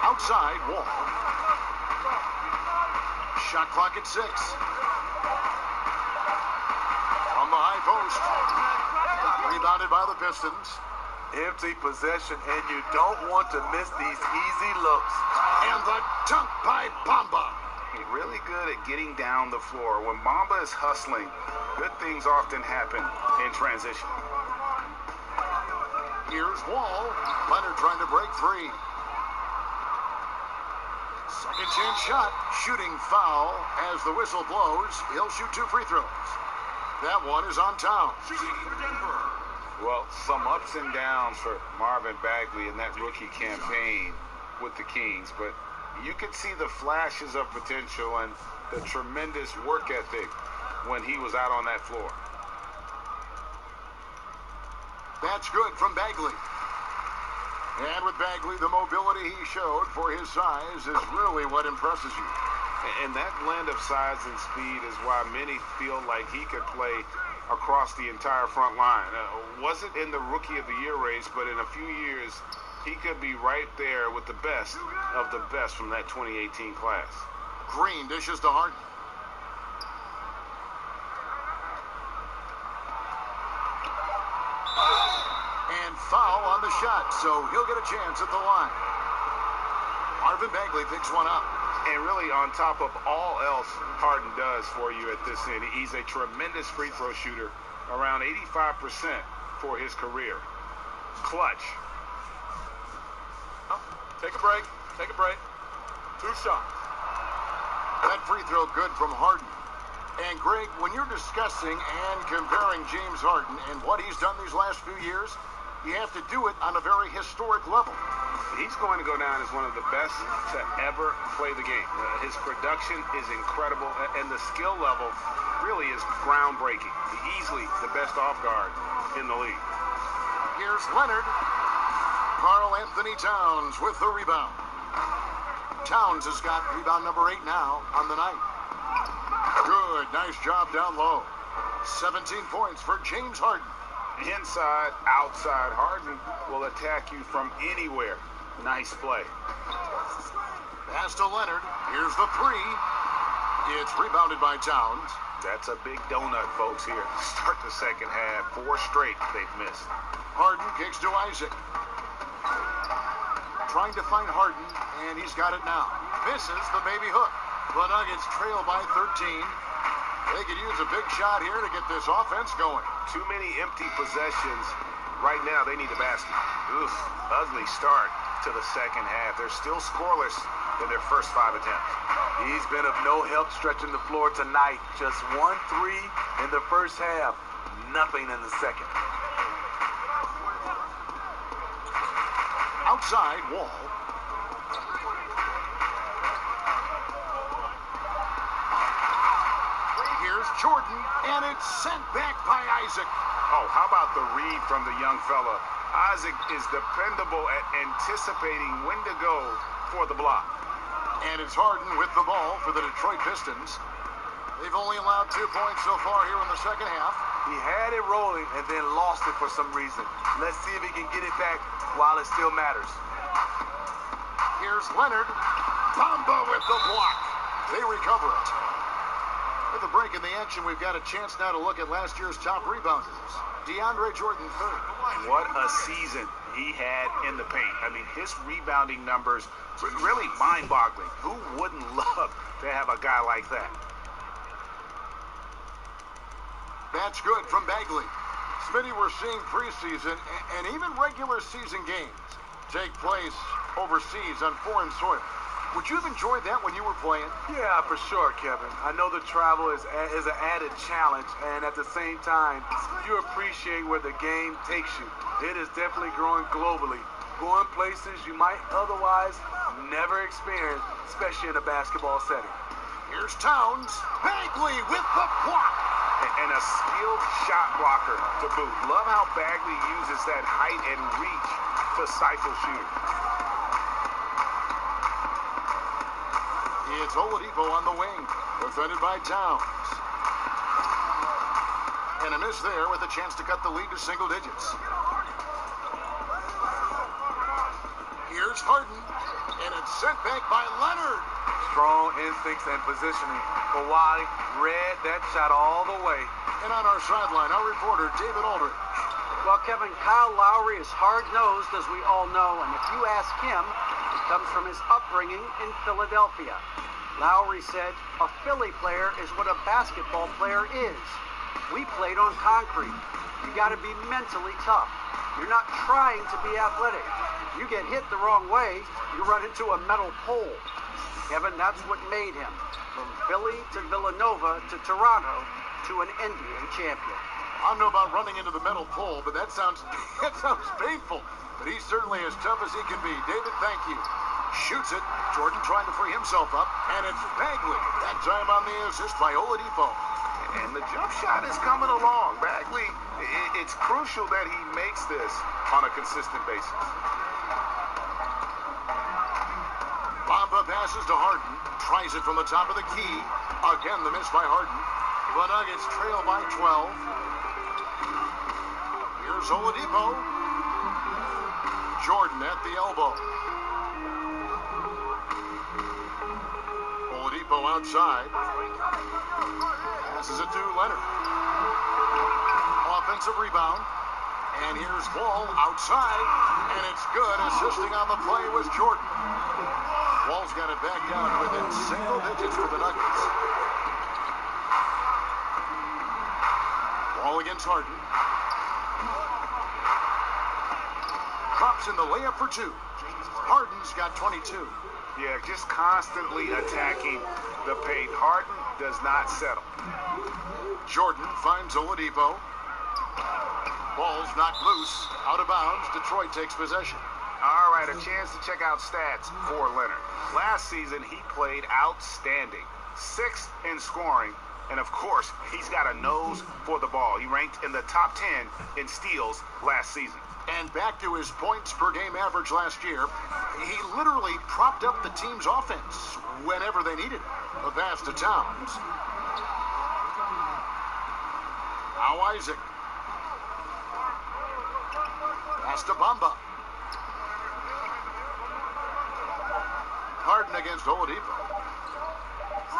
[SPEAKER 4] Outside, Wall. Shot clock at 6. On the high post. Rebounded by the Pistons.
[SPEAKER 5] Empty possession, and you don't want to miss these easy looks.
[SPEAKER 4] And the dunk by Bamba.
[SPEAKER 6] He's really good at getting down the floor. When Bamba is hustling, good things often happen in transition.
[SPEAKER 4] Here's Wall. Leonard trying to break free. Second chance shot. Shooting foul as the whistle blows. He'll shoot 2 free throws. That one is on Towns.
[SPEAKER 10] Shooting for Denver.
[SPEAKER 6] Well, some ups and downs for Marvin Bagley in that rookie campaign with the Kings, but you could see the flashes of potential and the tremendous work ethic when he was out on that floor.
[SPEAKER 4] That's good from Bagley. And with Bagley, the mobility he showed for his size is really what impresses you.
[SPEAKER 6] And that blend of size and speed is why many feel like he could play across the entire front line. Wasn't in the Rookie of the Year race, but in a few years, he could be right there with the best of the best from that 2018 class.
[SPEAKER 4] Green dishes to Harden. And foul on the shot, so he'll get a chance at the line. Marvin Bagley picks one up.
[SPEAKER 6] And really, on top of all else Harden does for you at this end, he's a tremendous free throw shooter, around 85% for his career. Clutch.
[SPEAKER 5] Take a break. 2 shots.
[SPEAKER 4] That free throw good from Harden. And Greg, when you're discussing and comparing James Harden and what he's done these last few years, you have to do it on a very historic level.
[SPEAKER 6] He's going to go down as one of the best to ever play the game. His production is incredible, and the skill level really is groundbreaking. Easily the best off guard in the league.
[SPEAKER 4] Here's Leonard. Karl Anthony Towns with the rebound. Towns has got rebound number 8 now on the night. Good, nice job down low. 17 points for James Harden.
[SPEAKER 6] Inside, outside, Harden will attack you from anywhere. Nice play.
[SPEAKER 4] Pass to Leonard. Here's the 3. It's rebounded by Towns.
[SPEAKER 6] That's a big donut, folks, here. Start the second half. 4 straight they've missed.
[SPEAKER 4] Harden kicks to Isaac. Trying to find Harden, and he's got it now. Misses the baby hook. The Nuggets trail by 13. They could use a big shot here to get this offense going.
[SPEAKER 6] Too many empty possessions. Right now, they need a basket. Oof, ugly start to the second half. They're still scoreless in their first 5 attempts.
[SPEAKER 5] He's been of no help stretching the floor tonight. Just 1 3 in the first half. Nothing in the second.
[SPEAKER 4] Outside, Wall. Here's Jordan, and it's sent back by Isaac.
[SPEAKER 6] Oh, how about the read from the young fella? Isaac is dependable at anticipating when to go for the block.
[SPEAKER 4] And it's Harden with the ball for the Detroit Pistons. They've only allowed 2 points so far here in the second half.
[SPEAKER 5] He had it rolling and then lost it for some reason. Let's see if he can get it back while it still matters.
[SPEAKER 4] Here's Leonard. Bamba with the block. They recover it. With a break in the action, we've got a chance now to look at last year's top rebounders. DeAndre Jordan III.
[SPEAKER 6] What a season he had in the paint. I mean, his rebounding numbers really mind-boggling. Who wouldn't love to have a guy like that?
[SPEAKER 4] That's good from Bagley. Smitty, we're seeing preseason and even regular season games take place overseas on foreign soil. Would you have enjoyed that when you were playing?
[SPEAKER 5] Yeah, for sure, Kevin. I know the travel is an added challenge, and at the same time, you appreciate where the game takes you. It is definitely growing globally, going places you might otherwise never experience, especially in a basketball setting.
[SPEAKER 4] Here's Towns. Bagley with the block.
[SPEAKER 6] And a skilled shot blocker to boot. Love how Bagley uses that height and reach to stifle shooters.
[SPEAKER 4] It's Oladipo on the wing, defended by Towns. And a miss there with a chance to cut the lead to single digits. Here's Harden, and it's sent back by Leonard.
[SPEAKER 5] Strong instincts and positioning. Kawhi read that shot all the way.
[SPEAKER 4] And on our sideline, our reporter, David Aldridge.
[SPEAKER 9] Well, Kevin, Kyle Lowry is hard-nosed, as we all know, and if you ask him, it comes from his upbringing in Philadelphia. Lowry said, a Philly player is what a basketball player is. We played on concrete. You got to be mentally tough. You're not trying to be athletic. You get hit the wrong way, you run into a metal pole. Kevin, that's what made him. From Philly to Villanova to Toronto to an NBA champion.
[SPEAKER 4] I don't know about running into the metal pole, but that sounds painful. But he's certainly as tough as he can be. David, thank you. Shoots it. Jordan trying to free himself up. And it's Bagley. That time on the assist by Oladipo.
[SPEAKER 6] And the jump shot is coming along. Bagley, it's crucial that he makes this on a consistent basis.
[SPEAKER 4] Bamba passes to Harden. Tries it from the top of the key. Again, the miss by Harden. The Nuggets trail by 12. Here's Oladipo. Jordan at the elbow. Oladipo outside. Passes it to Leonard. Offensive rebound. And here's Wall outside. And it's good. Assisting on the play was Jordan. Wall's got it back down within single digits for the Nuggets. Wall against Harden. Drops in the layup for two. Harden's got 22.
[SPEAKER 6] Yeah, just constantly attacking the paint. Harden does not settle.
[SPEAKER 4] Jordan finds Oladipo. Ball's knocked loose. Out of bounds. Detroit takes possession.
[SPEAKER 6] All right, a chance to check out stats for Leonard. Last season, he played outstanding. 6th in scoring. And, of course, he's got a nose for the ball. He ranked in the top 10 in steals last season.
[SPEAKER 4] And back to his points per game average last year, he literally propped up the team's offense whenever they needed it. A pass to Towns. Now Isaac. Pass to Bamba. Harden against Oladipo.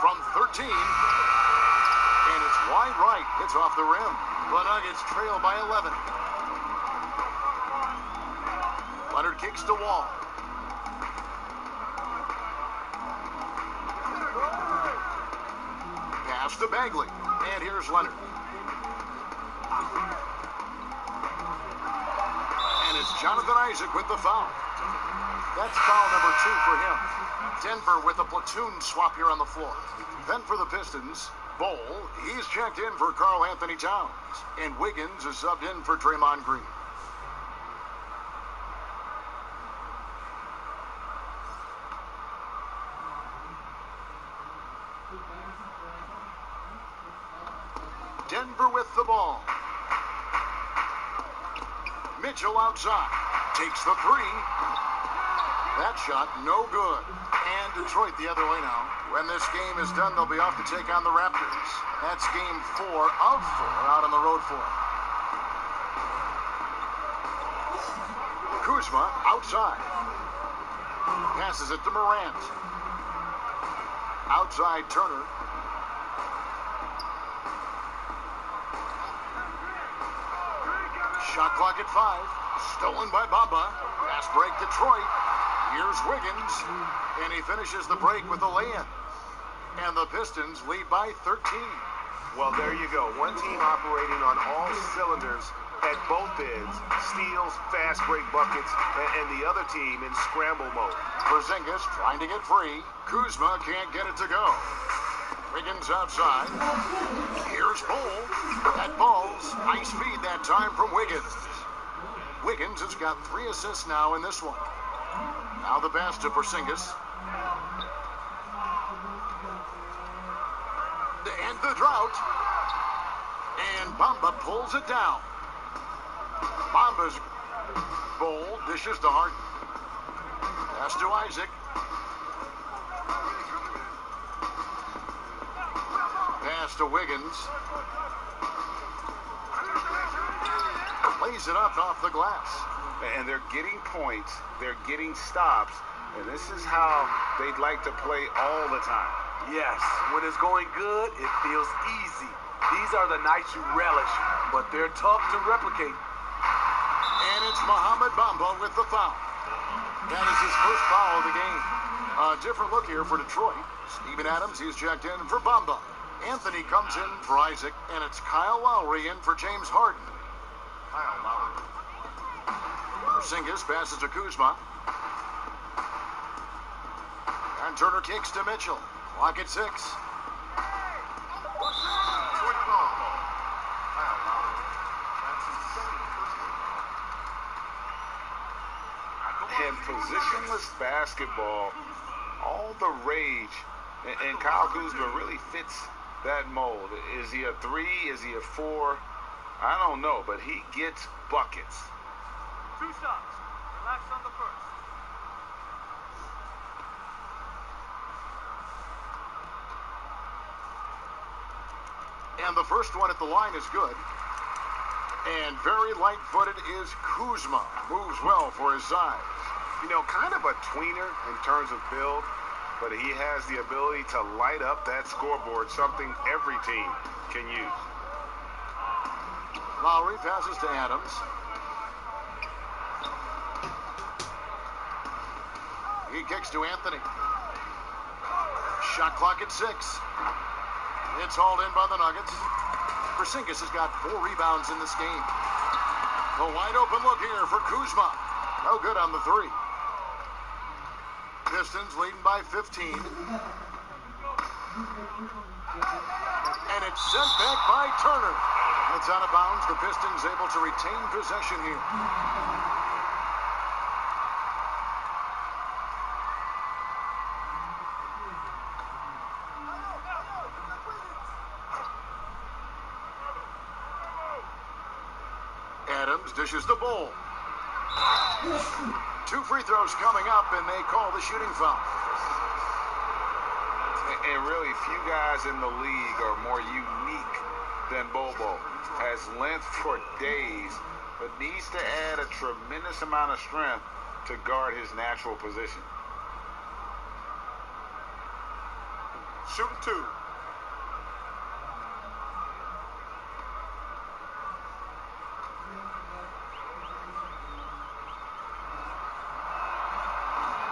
[SPEAKER 4] From 13. And it's wide right. Hits off the rim. The Nuggets trail by 11. Leonard kicks to Wall. Pass to Bagley. And here's Leonard. And it's Jonathan Isaac with the foul. That's foul number 2 for him. Denver with a platoon swap here on the floor. Then for the Pistons, Bol, he's checked in for Karl Anthony Towns. And Wiggins is subbed in for Draymond Green. Denver with the ball. Mitchell outside. Takes the three. That shot, no good. And Detroit the other way now. When this game is done, they'll be off to take on the Raptors. That's game 4 of 4 out on the road for them. Kuzma outside. Passes it to Morant. Outside Turner. Shot clock at 5. Stolen by Bamba. Fast break Detroit. Here's Wiggins. And he finishes the break with a lay-in. And the Pistons lead by 13.
[SPEAKER 7] Well, there you go. One team operating on all cylinders at both ends. Steals, fast break buckets, and the other team in scramble mode.
[SPEAKER 4] Porzingis trying to get free. Kuzma can't get it to go. Wiggins outside. Here's Bull. That ball's nice feed that time from Wiggins. Wiggins has got 3 assists now in this one. Now the pass to Porzingis. And the drought. And Bamba pulls it down. Bamba's Bull dishes to Harden. Pass to Isaac. Pass to Wiggins. Lays it up off the glass.
[SPEAKER 6] And they're getting points. They're getting stops. And this is how they'd like to play all the time.
[SPEAKER 5] Yes, when it's going good, it feels easy. These are the nights you relish, but they're tough to replicate.
[SPEAKER 4] And it's Mohamed Bamba with the foul. That is his first foul of the game. A different look here for Detroit. Steven Adams, he's checked in for Bamba. Anthony comes in for Isaac, and it's Kyle Lowry in for James Harden. Kyle Lowry. Porzingis passes to Kuzma. And Turner kicks to Mitchell. Clock at 6.
[SPEAKER 6] And positionless basketball, all the rage, and Kyle Kuzma really fits that mold. Is he a 3? Is he a 4? I don't know, but he gets buckets.
[SPEAKER 13] 2 shots. Relax on the first.
[SPEAKER 4] And the first one at the line is good. And very light-footed is Kuzma. Moves well for his size.
[SPEAKER 7] You know, kind of a tweener in terms of build, but he has the ability to light up that scoreboard, something every team can use.
[SPEAKER 4] Lowry passes to Adams. He kicks to Anthony. Shot clock at 6. It's hauled in by the Nuggets. Porzingis has got 4 rebounds in this game. A wide open look here for Kuzma. No good on the 3. Pistons leading by 15. And it's sent back by Turner. It's out of bounds. The Pistons able to retain possession here. Adams dishes the Bull. 2 free throws coming up, and they call the shooting foul.
[SPEAKER 6] And really, few guys in the league are more unique than Bobo. Has length for days, but needs to add a tremendous amount of strength to guard his natural position.
[SPEAKER 7] Shooting 2.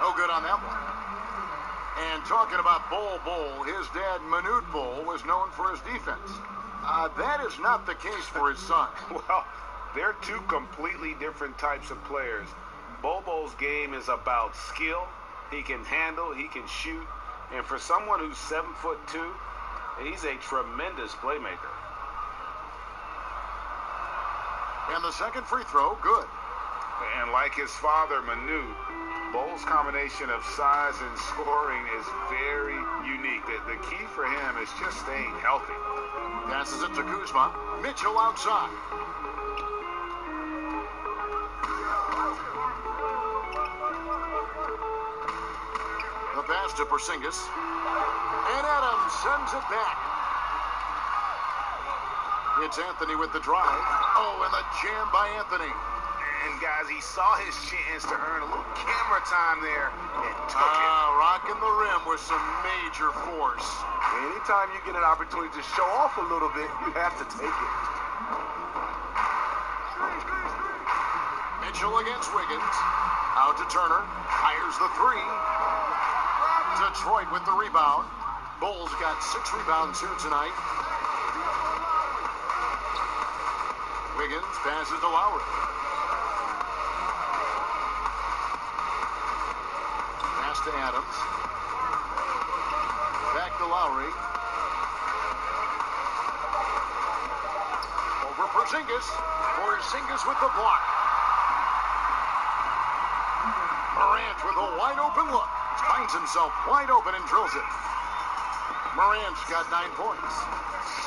[SPEAKER 4] No good on that one. And talking about Bull, his dad, Manute Bull, was known for his defense. That is not the case for his son.
[SPEAKER 7] Well, they're 2 completely different types of players. Bobo's game is about skill. He can handle, he can shoot. And for someone who's 7'2", he's a tremendous playmaker.
[SPEAKER 4] And the second free throw, good.
[SPEAKER 6] And like his father, Manute, Bull's combination of size and scoring is very unique. The key for him is just staying healthy.
[SPEAKER 4] Passes it to Kuzma. Mitchell outside. Pass to Porzingis. And Adams sends it back. It's Anthony with the drive. Oh, and the jam by Anthony.
[SPEAKER 6] And guys, he saw his chance to earn a little camera time there and took it.
[SPEAKER 4] Rocking the rim with some major force.
[SPEAKER 5] Anytime you get an opportunity to show off a little bit, you have to take it.
[SPEAKER 4] Mitchell against Wiggins. Out to Turner. Fires the three. Detroit with the rebound. Bulls got 6 rebounds here tonight. Wiggins passes to Lowry. Pass to Adams. Back to Lowry. Over Porzingis. Porzingis with the block. Morant with a wide open look. Finds himself wide open and drills it. Morant's got 9 points.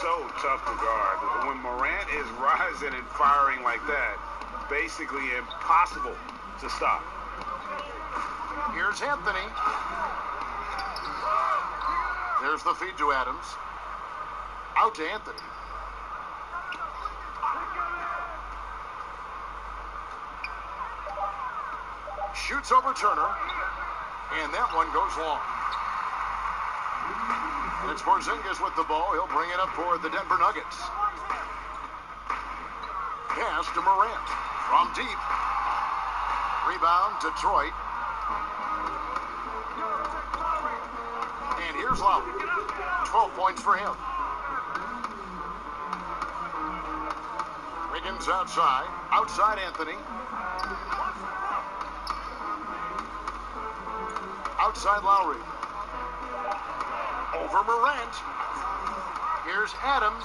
[SPEAKER 6] So tough to guard. When Morant is rising and firing like that, basically impossible to stop.
[SPEAKER 4] Here's Anthony. There's the feed to Adams. Out to Anthony. Shoots over Turner. And that one goes long. And it's Porzingis with the ball. He'll bring it up for the Denver Nuggets. Pass to Morant. From deep. Rebound, Detroit. And here's Lowry. 12 points for him. Wiggins outside. Outside Anthony. Outside Lowry. Over Morant. Here's Adams.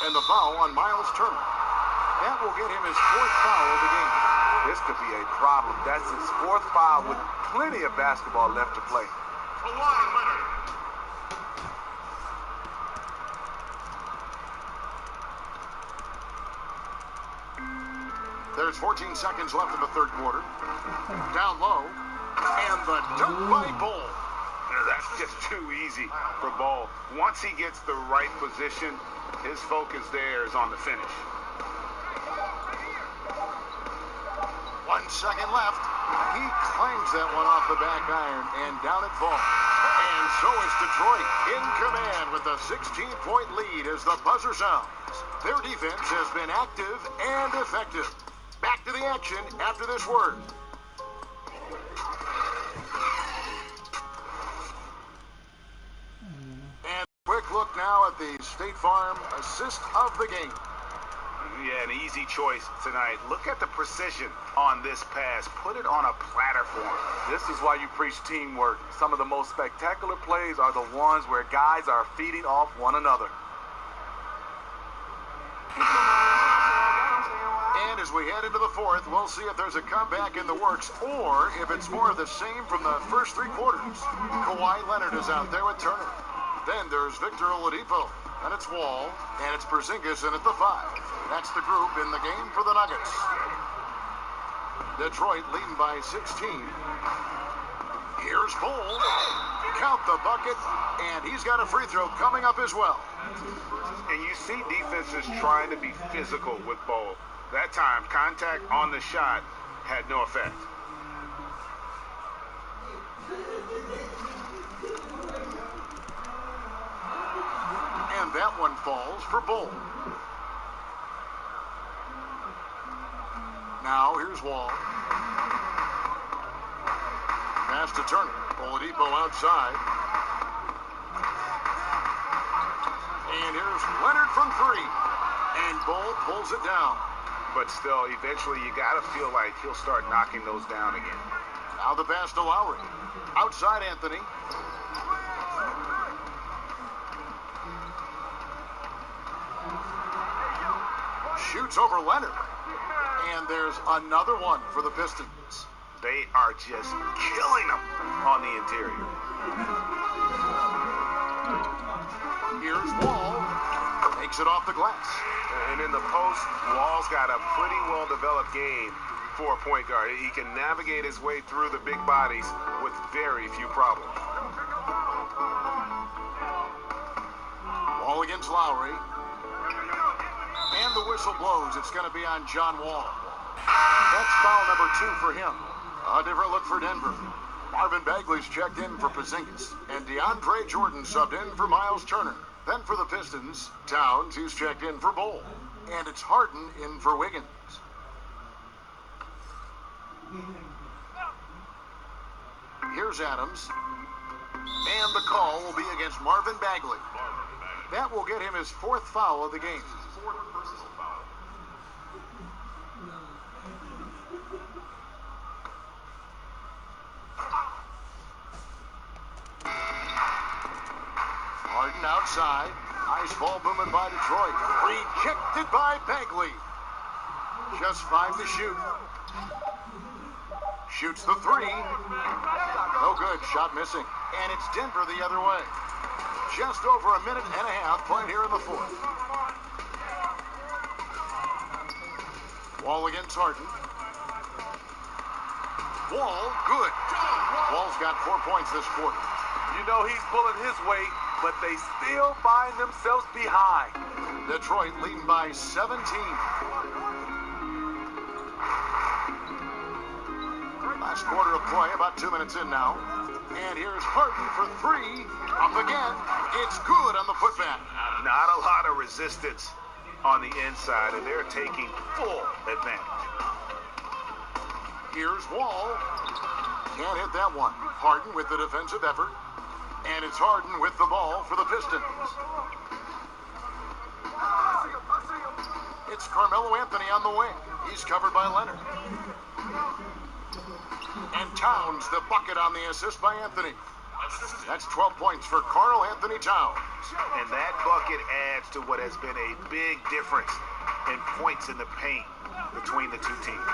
[SPEAKER 4] And the foul on Miles Turner. That will get him his 4th foul of the game.
[SPEAKER 5] This could be a problem. That's his 4th foul with plenty of basketball left to play.
[SPEAKER 10] Kawhi Leonard.
[SPEAKER 4] There's 14 seconds left in the 3rd quarter. Down low. And the dunk by Bull.
[SPEAKER 6] That's just too easy for Ball. Once he gets the right position, his focus there is on the finish.
[SPEAKER 4] 1 second left. He claims that one off the back iron, and down it falls. And so is Detroit in command with a 16-point lead as the buzzer sounds. Their defense has been active and effective. Back to the action after this word. And quick look now at the State Farm assist of the game.
[SPEAKER 6] Yeah, an easy choice tonight. Look at the precision on this pass. Put it on a platter for him.
[SPEAKER 5] This is why you preach teamwork. Some of the most spectacular plays are the ones where guys are feeding off one another.
[SPEAKER 4] And as we head into the 4th, we'll see if there's a comeback in the works or if it's more of the same from the first 3 quarters. Kawhi Leonard is out there with Turner. Then there's Victor Oladipo. And it's Wall. And it's Porzingis in at the 5. That's the group in the game for the Nuggets. Detroit leading by 16. Here's Bull. Count the bucket. And he's got a free throw coming up as well.
[SPEAKER 6] And you see defenses trying to be physical with Bull. That time, contact on the shot had no effect.
[SPEAKER 4] And that one falls for Bull. Now here's Wall. Pass to Turner. Oladipo outside. And here's Leonard from 3. And Bull pulls it down.
[SPEAKER 6] But still, eventually you got to feel like he'll start knocking those down again.
[SPEAKER 4] Now the pass to Lowry. Outside Anthony. Shoots over Leonard. And there's another one for the Pistons.
[SPEAKER 6] They are just killing them on the interior.
[SPEAKER 4] Here's Wall. Takes it off the glass.
[SPEAKER 7] And in the post, Wall's got a pretty well-developed game for a point guard. He can navigate his way through the big bodies with very few problems.
[SPEAKER 4] Wall against Lowry. And the whistle blows. It's going to be on John Wall. That's foul number 2 for him. A different look for Denver. Marvin Bagley's checked in for Porzingis. And DeAndre Jordan subbed in for Miles Turner. Then for the Pistons, Towns, he's checked in for Bull. And it's Harden in for Wiggins. Here's Adams. And the call will be against Marvin Bagley. That will get him his 4th foul of the game. Harden outside. Nice ball movement by Detroit. Rejected by Bagley. Just 5 to shoot. Shoots the 3. No good. Shot missing. And it's Denver the other way. Just over a minute and a half played here in the 4th. Wall against Harden. Wall, good. Wall's got 4 points this quarter.
[SPEAKER 5] You know he's pulling his weight, but they still find themselves behind.
[SPEAKER 4] Detroit leading by 17. Last quarter of play, about 2 minutes in now. And here's Harden for 3. Up again. It's good on the putback.
[SPEAKER 7] Not a lot of resistance on the inside, and they're taking full advantage.
[SPEAKER 4] Here's Wall. Can't hit that one. Harden with the defensive effort. And it's Harden with the ball for the Pistons. It's Carmelo Anthony on the wing. He's covered by Leonard. And Towns, the bucket on the assist by Anthony. That's 12 points for Karl Anthony Towns.
[SPEAKER 7] And that bucket adds to what has been a big difference in points in the paint between the two teams.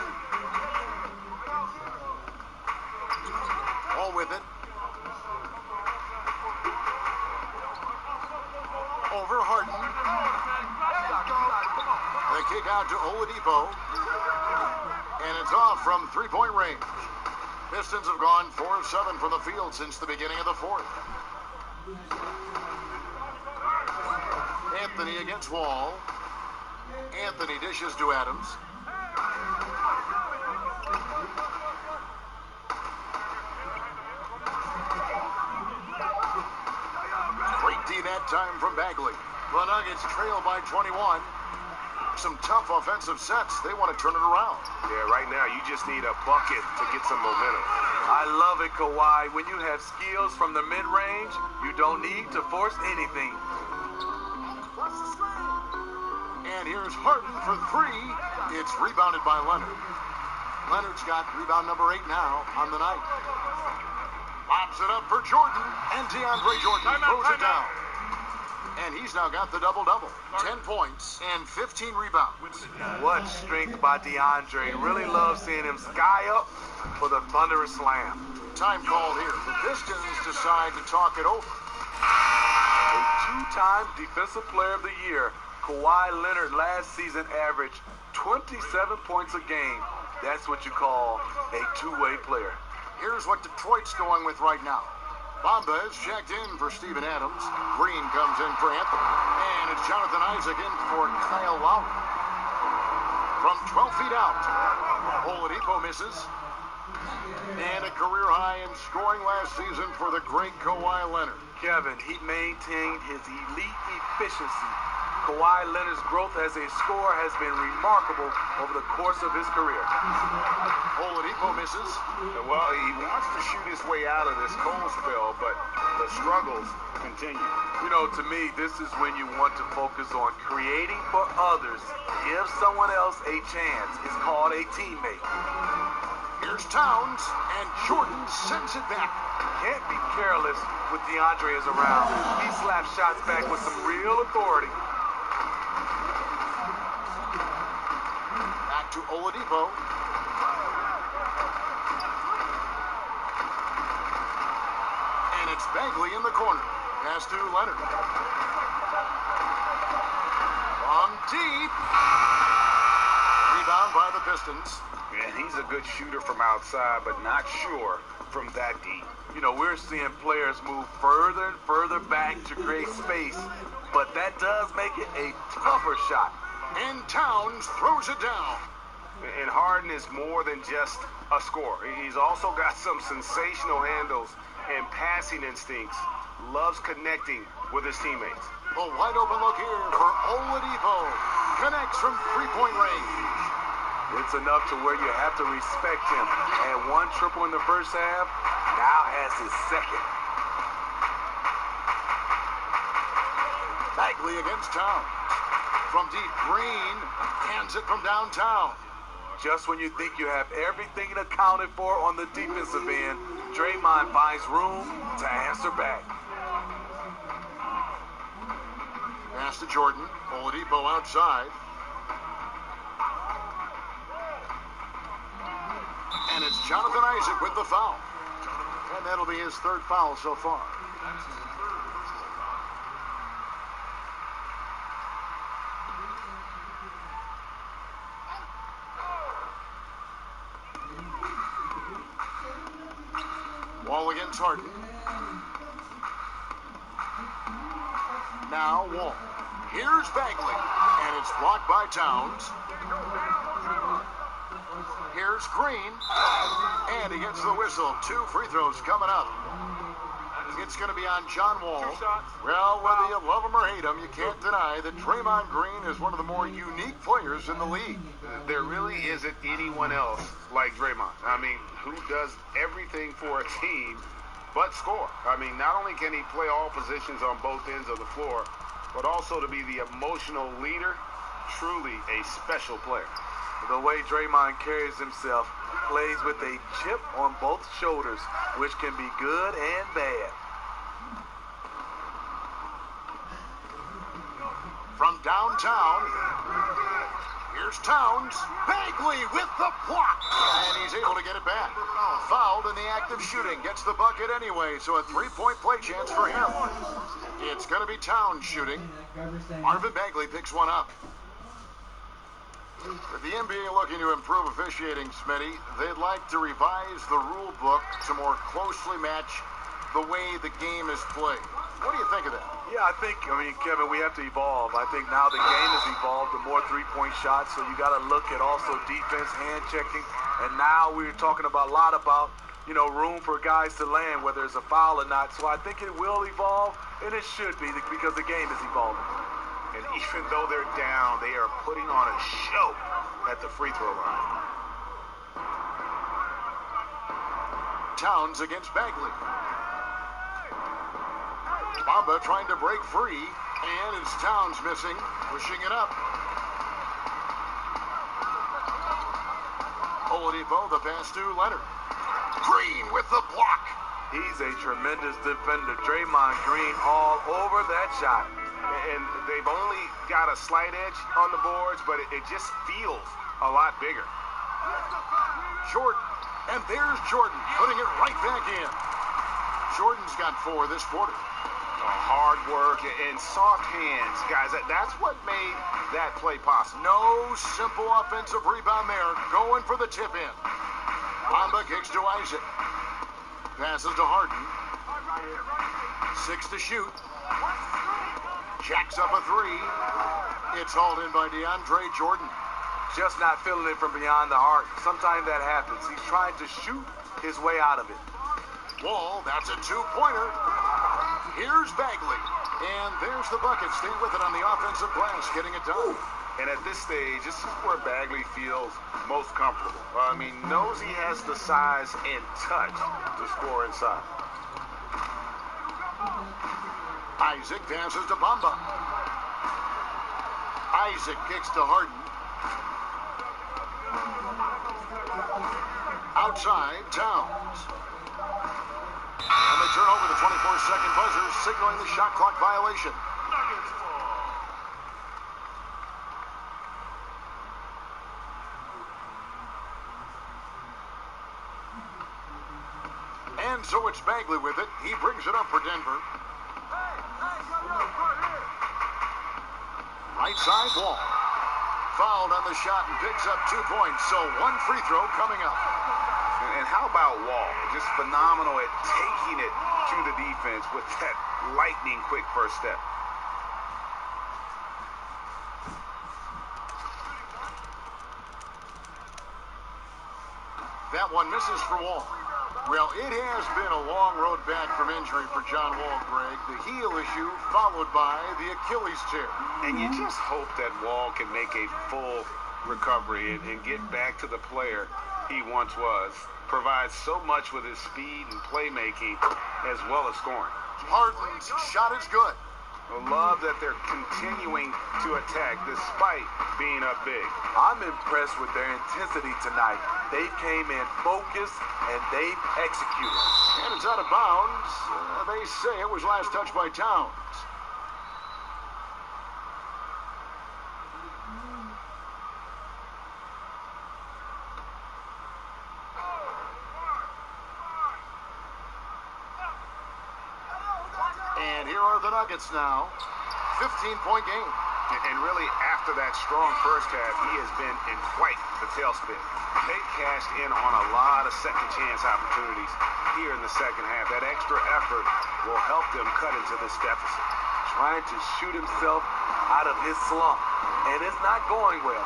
[SPEAKER 4] All with it. Over Harden. The kick out to Oladipo. And it's off from 3-point range. Pistons have gone 4 of 7 from the field since the beginning of the 4th. Anthony against Wall. Anthony dishes to Adams. Great D that time from Bagley. The Nuggets trail by 21. Some tough offensive sets. They want to turn it around.
[SPEAKER 7] Yeah, right now you just need a bucket to get some momentum.
[SPEAKER 5] I love it, Kawhi. When you have skills from the mid-range, you don't need to force anything.
[SPEAKER 4] And here's Harden for 3. It's rebounded by Leonard. Leonard's got rebound number 8 now on the night. Lobs it up for Jordan. And DeAndre Jordan throws it down. And he's now got the double-double. 10 points and 15 rebounds.
[SPEAKER 5] What strength by DeAndre. Really love seeing him sky up for the thunderous slam.
[SPEAKER 4] Time called here. The Pistons decide to talk it over.
[SPEAKER 5] A 2-time Defensive Player of the Year, Kawhi Leonard last season averaged 27 points a game. That's what you call a two-way player.
[SPEAKER 4] Here's what Detroit's going with right now. Bamba is checked in for Steven Adams. Green comes in for Anthony. And it's Jonathan Isaac in for Kyle Lowry. From 12 feet out, Oladipo misses. And a career high in scoring last season for the great Kawhi Leonard.
[SPEAKER 5] Kevin, he maintained his elite efficiency. Kawhi Leonard's growth as a scorer has been remarkable over the course of his career.
[SPEAKER 4] Oladipo misses.
[SPEAKER 7] Well, he wants to shoot his way out of this cold spell, but the struggles continue.
[SPEAKER 5] You know, to me, this is when you want to focus on creating for others. Give someone else a chance. It's called a teammate.
[SPEAKER 4] Here's Towns, and Jordan sends it back.
[SPEAKER 5] Can't be careless with DeAndre is around. He slaps shots back with some real authority.
[SPEAKER 4] Back to Oladipo. And it's Bagley in the corner. Pass to Leonard. From deep. Rebound by the Pistons. Pistons.
[SPEAKER 6] And he's a good shooter from outside, but not sure from that deep.
[SPEAKER 5] You know, we're seeing players move further and further back to create space, but that does make it a tougher shot.
[SPEAKER 4] And Towns throws it down.
[SPEAKER 7] And Harden is more than just a scorer. He's also got some sensational handles and passing instincts. Loves connecting with his teammates.
[SPEAKER 4] A wide open look here for Oladipo. Connects from three-point range.
[SPEAKER 5] It's enough to where you have to respect him. And one triple in the first half, now has his second.
[SPEAKER 4] Bagley against Towns. From deep, Green hands it from downtown.
[SPEAKER 5] Just when you think you have everything accounted for on the defensive end, Draymond finds room to answer back.
[SPEAKER 4] Pass to Jordan. Oladipo outside. And it's Jonathan Isaac with the foul. And that'll be his third foul so far. Wall against Harden. Now Wall. Here's Bagley. And it's blocked by Towns. Here's Green. And he gets the whistle. 2 free throws coming up. It's going to be on John Wall. Well, whether you love him or hate him, you can't deny that Draymond Green is one of the more unique players in the league.
[SPEAKER 7] There really isn't anyone else like Draymond. I mean, who does everything for a team but score. I mean, not only can he play all positions on both ends of the floor, but also to be the emotional leader, truly a special player.
[SPEAKER 5] The way Draymond carries himself, plays with a chip on both shoulders, which can be good and bad.
[SPEAKER 4] From downtown, here's Towns. Bagley with the block. And he's able to get it back. Fouled in the act of shooting. Gets the bucket anyway, so a 3-point play chance for him. It's going to be Towns shooting. Marvin Bagley picks one up. With the NBA looking to improve officiating, Smitty, they'd like to revise the rule book to more closely match the way the game is played. What do you think of that?
[SPEAKER 5] Yeah, I mean, Kevin, we have to evolve. I think now the game has evolved to more three-point shots, so you got to look at also defense, hand checking, and now we're talking about a lot about, you know, room for guys to land, whether it's a foul or not. So I think it will evolve, and it should be because the game is evolving.
[SPEAKER 7] And even though they're down, they are putting on a show at the free throw line.
[SPEAKER 4] Towns against Bagley. Bamba trying to break free, and it's Towns missing, pushing it up. Oladipo, the pass to Leonard. Green with the block.
[SPEAKER 5] He's a tremendous defender. Draymond Green all over that shot.
[SPEAKER 7] And they've only got a slight edge on the boards, but it just feels a lot bigger.
[SPEAKER 4] Jordan, and there's Jordan, putting it right back in. Jordan's got 4 this quarter.
[SPEAKER 7] Hard work and soft hands, guys. That's what made that play possible.
[SPEAKER 4] No simple offensive rebound there. Going for the tip in. Bamba kicks to Isaac. Passes to Harden. 6 to shoot. Jacks up a 3. It's hauled in by DeAndre Jordan.
[SPEAKER 5] Just not feeling it from beyond the arc. Sometimes that happens. He's trying to shoot his way out of it.
[SPEAKER 4] Wall, that's a 2-pointer. Here's Bagley. And there's the bucket. Stay with it on the offensive glass, getting it done.
[SPEAKER 7] And at this stage, this is where Bagley feels most comfortable. I mean, knows he has the size and touch to score inside.
[SPEAKER 4] Isaac passes to Bamba. Isaac kicks to Harden. Outside, Towns. And they turn over the 24-second buzzer, signaling the shot clock violation. And so it's Bagley with it. He brings it up for Denver. Right side Wall. fouled on the shot and picks up 2 points. So 1 free throw coming up.
[SPEAKER 6] And how about Wall? Just phenomenal at taking it to the defense with that lightning quick first step.
[SPEAKER 4] That one misses for Wall. Well, it has been a long road back from injury for John Wall, Greg. The heel issue followed by the Achilles tear.
[SPEAKER 6] And you just hope that Wall can make a full recovery and get back to the player he once was. Provides so much with his speed and playmaking as well as scoring.
[SPEAKER 4] Harden's shot is good.
[SPEAKER 6] I love that they're continuing to attack despite being up big.
[SPEAKER 5] I'm impressed with their intensity tonight. They came in focused and they've executed.
[SPEAKER 4] And it's out of bounds. They say it was last touched by Towns. And here are the Nuggets now. 15-point game.
[SPEAKER 6] And really, after that strong first half, he has been in quite the tailspin. They cashed in on a lot of second chance opportunities here in the second half. That extra effort will help them cut into this deficit.
[SPEAKER 5] Trying to shoot himself out of his slump, and it's not going well.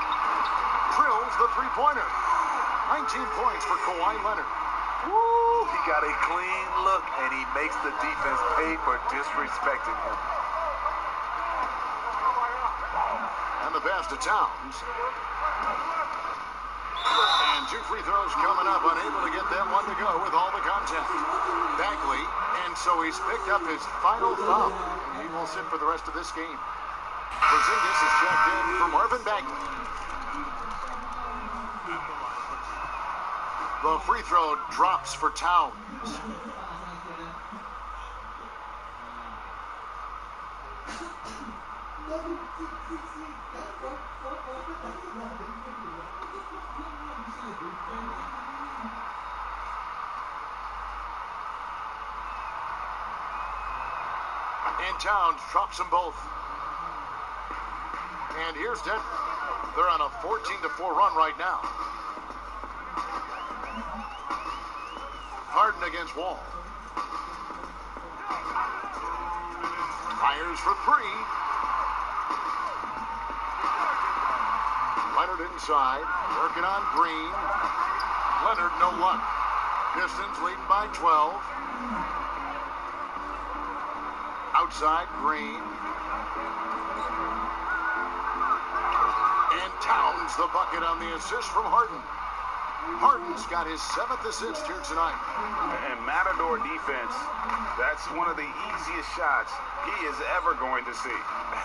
[SPEAKER 4] Drills the three-pointer. 19 points for Kawhi Leonard.
[SPEAKER 5] Woo! He got a clean look, and he makes the defense pay for disrespecting him.
[SPEAKER 4] And the pass to Towns. And 2 free throws coming up, unable to get that one to go with all the contact. Bagley, and so he's picked up his final foul. And he will sit for the rest of this game. Porzingis is checked in for Marvin Bagley. The free throw drops for Towns. And Towns drops them both. And here's Denver. They're on a 14-4 run right now. Harden against Wall. Fires for 3. Leonard inside, working on Green. Leonard, no luck. Pistons leading by 12. Outside, Green. And Towns the bucket on the assist from Harden. Harden's got his 7th assist here tonight.
[SPEAKER 6] And Matador defense, that's one of the easiest shots he is ever going to see.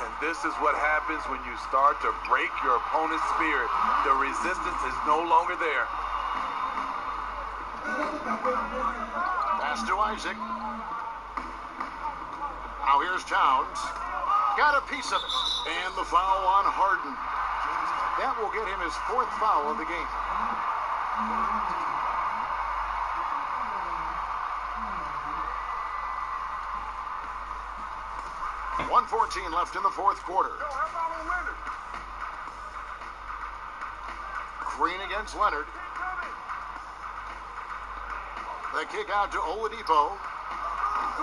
[SPEAKER 5] And this is what happens when you start to break your opponent's spirit. The resistance is no longer there.
[SPEAKER 4] Pass to Isaac. Now here's Towns. Got a piece of it. And the foul on Harden. That will get him his 4th foul of the game. 1:14 left in the 4th quarter. Green against Leonard. The kick out to Oladipo.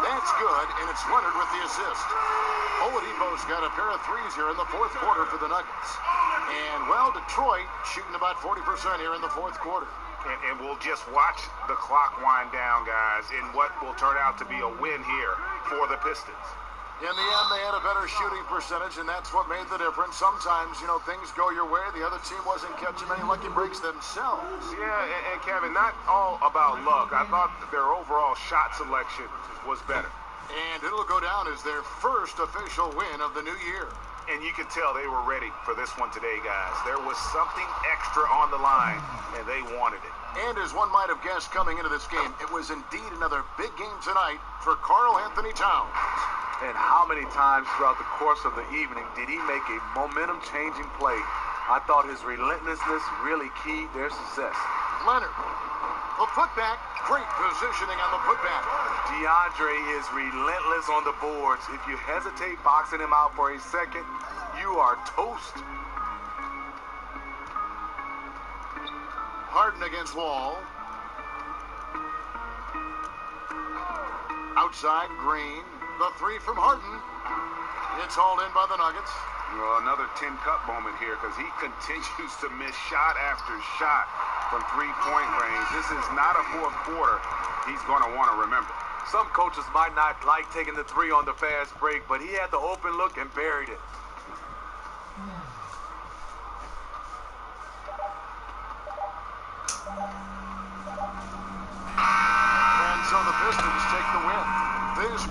[SPEAKER 4] That's good, and it's Leonard with the assist. Oladipo's got a pair of threes here in the 4th quarter for the Nuggets. And, well, Detroit shooting about 40% here in the 4th quarter.
[SPEAKER 6] And we'll just watch the clock wind down, guys, in what will turn out to be a win here for the Pistons.
[SPEAKER 4] In the end, they had a better shooting percentage, and that's what made the difference. Sometimes, things go your way. The other team wasn't catching many lucky breaks themselves.
[SPEAKER 6] Yeah, and Kevin, not all about luck. I thought their overall shot selection was better.
[SPEAKER 4] And it'll go down as their first official win of the new year.
[SPEAKER 6] And you could tell they were ready for this one today, guys. There was something extra on the line, and they wanted it.
[SPEAKER 4] And as one might have guessed coming into this game, it was indeed another big game tonight for Karl Anthony Towns.
[SPEAKER 5] And how many times throughout the course of the evening did he make a momentum-changing play? I thought his relentlessness really keyed their success.
[SPEAKER 4] Leonard, the putback, great positioning on the putback.
[SPEAKER 5] DeAndre is relentless on the boards. If you hesitate boxing him out for a second, you are toast.
[SPEAKER 4] Harden against Wall. Outside, Green. The three from Harden. It's hauled in by the Nuggets.
[SPEAKER 6] Well, another tin cup moment here because he continues to miss shot after shot from three-point range. This is not a fourth quarter he's going to want to remember.
[SPEAKER 5] Some coaches might not like taking the three on the fast break, but he had the open look and buried it.
[SPEAKER 4] And so the Pistons take the win. This